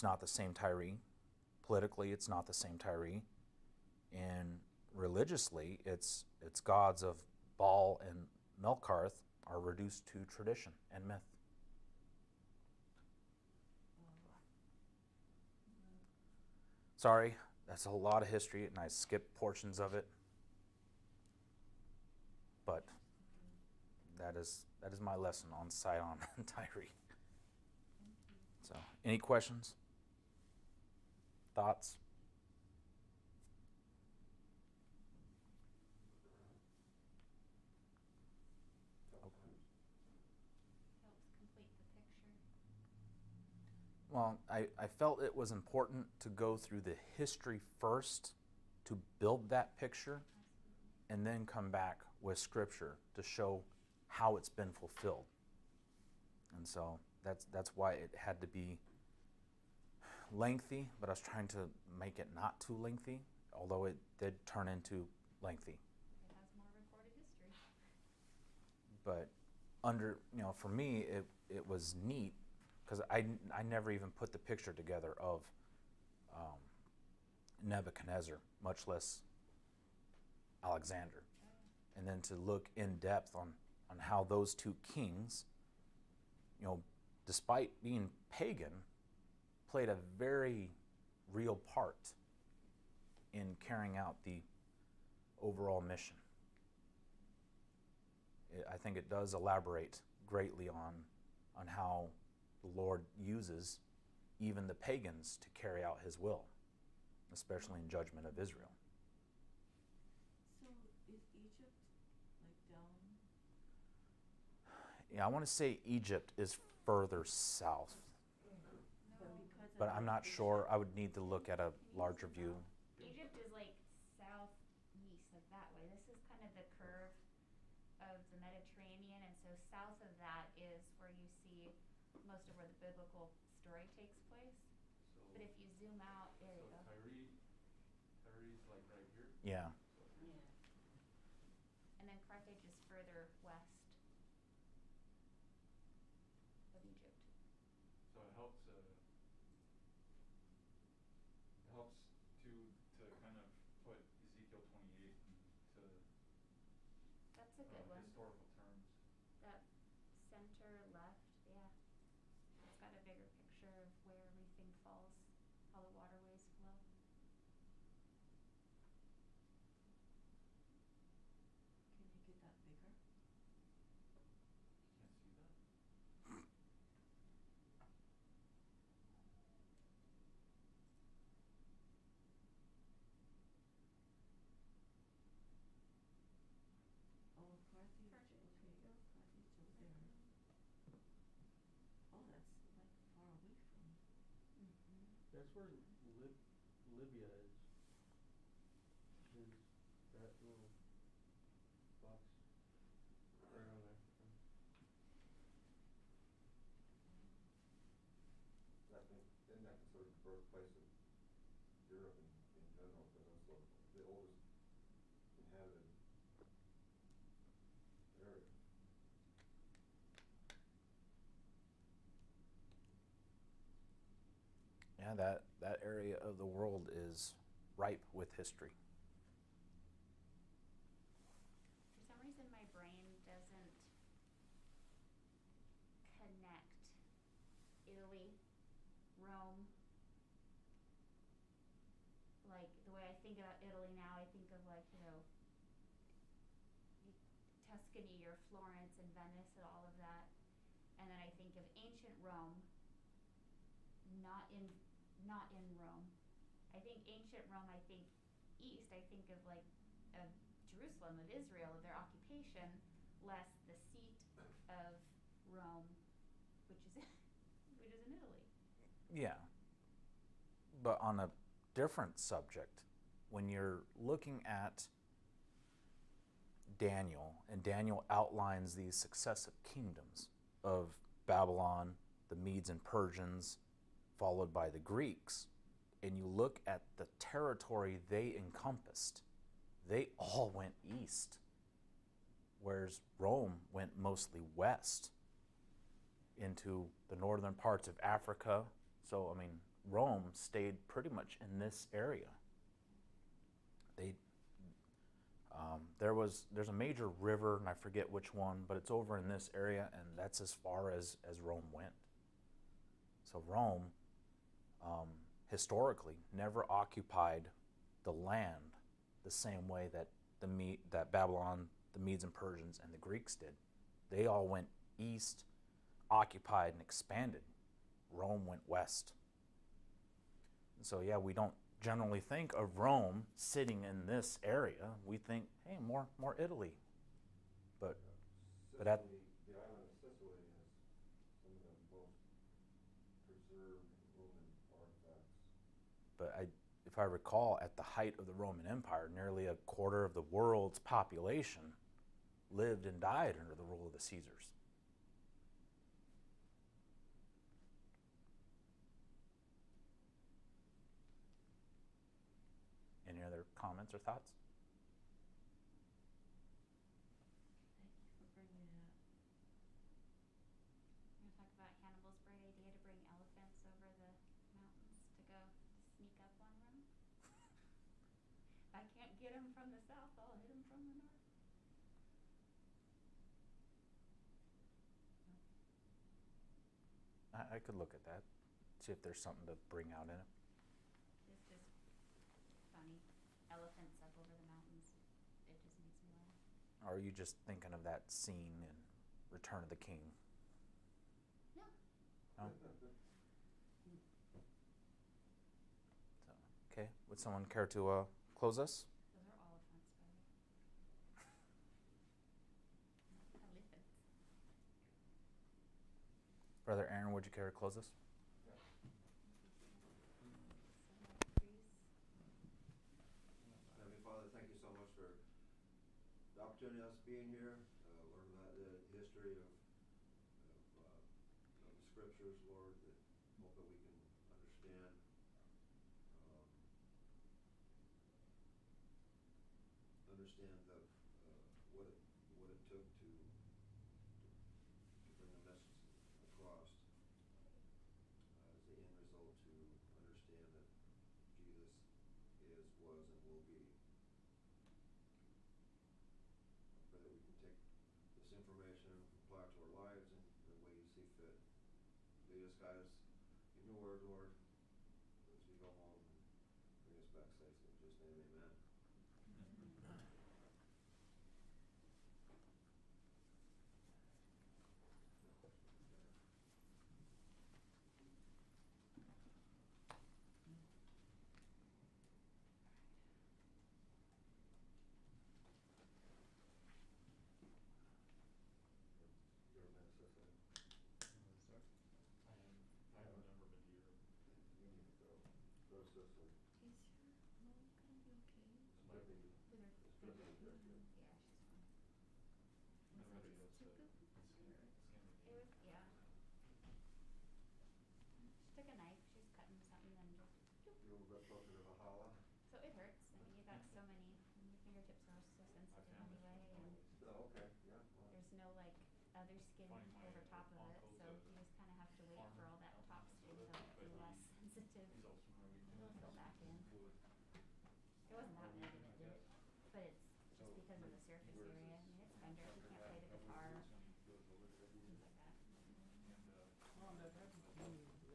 not the same Tyre. Politically, it's not the same Tyre. And religiously, its gods of Baal and Melkarth are reduced to tradition and myth. Sorry, that's a lot of history, and I skipped portions of it. But that is my lesson on Sidon and Tyre. So, any questions? Thoughts? Helps complete the picture. Well, I felt it was important to go through the history first to build that picture, and then come back with scripture to show how it's been fulfilled. And so that's why it had to be lengthy, but I was trying to make it not too lengthy, although it did turn into lengthy. It has more recorded history. But for me, it was neat because I never even put the picture together of Nebuchadnezzar, much less Alexander. And then to look in depth on how those two kings, despite being pagan, played a very real part in carrying out the overall mission. I think it does elaborate greatly on how the Lord uses even the pagans to carry out his will, especially in judgment of Israel. So is Egypt like down? Yeah, I want to say Egypt is further south, but I'm not sure. I would need to look at a larger view. Egypt is like southeast, like that way. This is kind of the curve of the Mediterranean, and so south of that is where you see most of where the biblical story takes place. So, But if you zoom out, there you go. Tyre's like right here. Yeah. Yeah. And then Carthage is further west of Egypt. So it helps to kind of put Ezekiel 28 into That's a good one. historical terms. That center left, yeah. It's got a bigger picture of where everything falls, how the waterways flow. Can you get that bigger? You can't see that? Oh, Carthage, Carthage, okay, there you go. Carthage over there. Oh, that's like far away from. That's where Libya is. Is that little box right on there? Isn't that considered the birthplace of Europe in general? Because it's the oldest inhabited area. Yeah, that area of the world is ripe with history. For some reason, my brain doesn't Italy, Rome. Like the way I think about Italy now, I think of like, Tuscany or Florence and Venice and all of that. And then I think of ancient Rome, not in not in Rome. I think ancient Rome, I think east, I think of like of Jerusalem, of Israel, of their occupation, less the seat of Rome, which is which is in Italy. Yeah. But on a different subject, when you're looking at Daniel, and Daniel outlines these successive kingdoms of Babylon, the Medes and Persians, followed by the Greeks, and you look at the territory they encompassed, they all went east, whereas Rome went mostly west into the northern parts of Africa. So, I mean, Rome stayed pretty much in this area. There's a major river, and I forget which one, but it's over in this area, and that's as far as Rome went. So Rome, historically, never occupied the land the same way that that Babylon, the Medes and Persians, and the Greeks did. They all went east, occupied, and expanded. Rome went west. So yeah, we don't generally think of Rome sitting in this area. We think, hey, more Italy. But Sicily, at the island of Sicily has some of the most preserved Roman artifacts. if I recall, at the height of the Roman Empire, nearly a quarter of the world's population lived and died under the rule of the Caesars. Any other comments or thoughts? Thank you for bringing it up. We're gonna talk about Hannibal's bright idea to bring elephants over the mountains to go sneak up on Rome. If I can't get them from the south, I'll hit them from the north. I could look at that, see if there's something to bring out in it. It's just funny. Elephants up over the mountains. It just makes me laugh. Or are you just thinking of that scene in Return of the King? No. No? So, okay, would someone care to close us? Those are elephants, by the way. Not elephants. Brother Aaron, would you care to close us? Heavenly Father, thank you so much for the opportunity of us being here, learn about the history of the scriptures, Lord, that hope that we can understand the what it took to bring the message across as the end result to understand that Jesus is, was, and will be. I pray that we can take this information and apply it to our lives in the way you see fit. Lead us, guide us in your word, Lord, as we go home and bring us back safely. In Jesus' name, amen. You're a Minnesota. I have never been to Europe. You need to go. Go to Sicily. Is your mom gonna be okay? Strictly, With her strictly finger. rejected. Yeah, she's fine. Was Everybody that just goes took to a Scandinavia. It was, yeah. She took a knife, she was cutting something and just, You a little bit closer to Valhalla. so it hurts. I mean, you got so many, your fingertips are so sensitive found anyway, and Oh, okay, yeah. Well, there's no like other skin Find my over top of it, uncle's so a you just kind of have to wait for farmer all that out in top skin Minnesota, to be but less sensitive. He's also from Norwegian. It'll fill back in. Fluid. It wasn't that bad when I did it, but it's So, just because of the surface where is area. I this? mean, it's thunder. You can't play the guitar, Goes over there. things like that. And Mom, that happened to me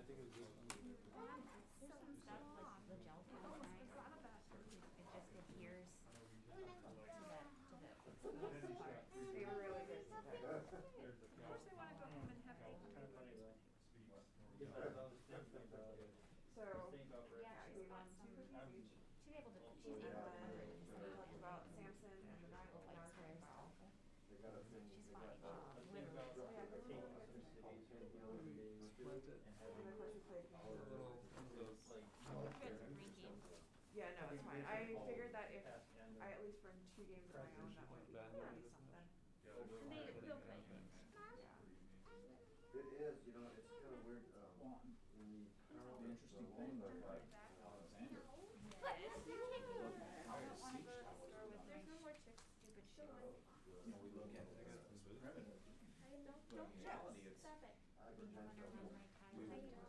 think it was this one. There's some stuff like the gel pen is nice. Forgot about her. It just adheres I know we just to the exposed part. They were really good today. There's the Of course they wanna go home and have Cal- baking. Kind of funny though. Speaks. Yeah, I was thinking about it. So, Think about Yeah, yeah, she's we got won some. 2 cookies each. She's able to. She's And able to then cover it in we the talked same about pan. Samson and the night Like when I was square very well. stuff. They got a thing, She's they fine. got, I think Literally. about So yeah, taking we some were cities and building and And then having of course we played our games. little those like You had some green games. Yeah, no, it's fine. I figured that if past end I at least run 2 games of my own, that would be something. Yeah, over And they real good games. it is, you know, it's kind of weird, when you count The interesting thing though, like Alexander, Yes. I don't wanna go to the store with There's no my more chicks. stupid shoes. you know, we look at it as primitive, Don't but in reality it's stop it. I wonder when my cat we is would like,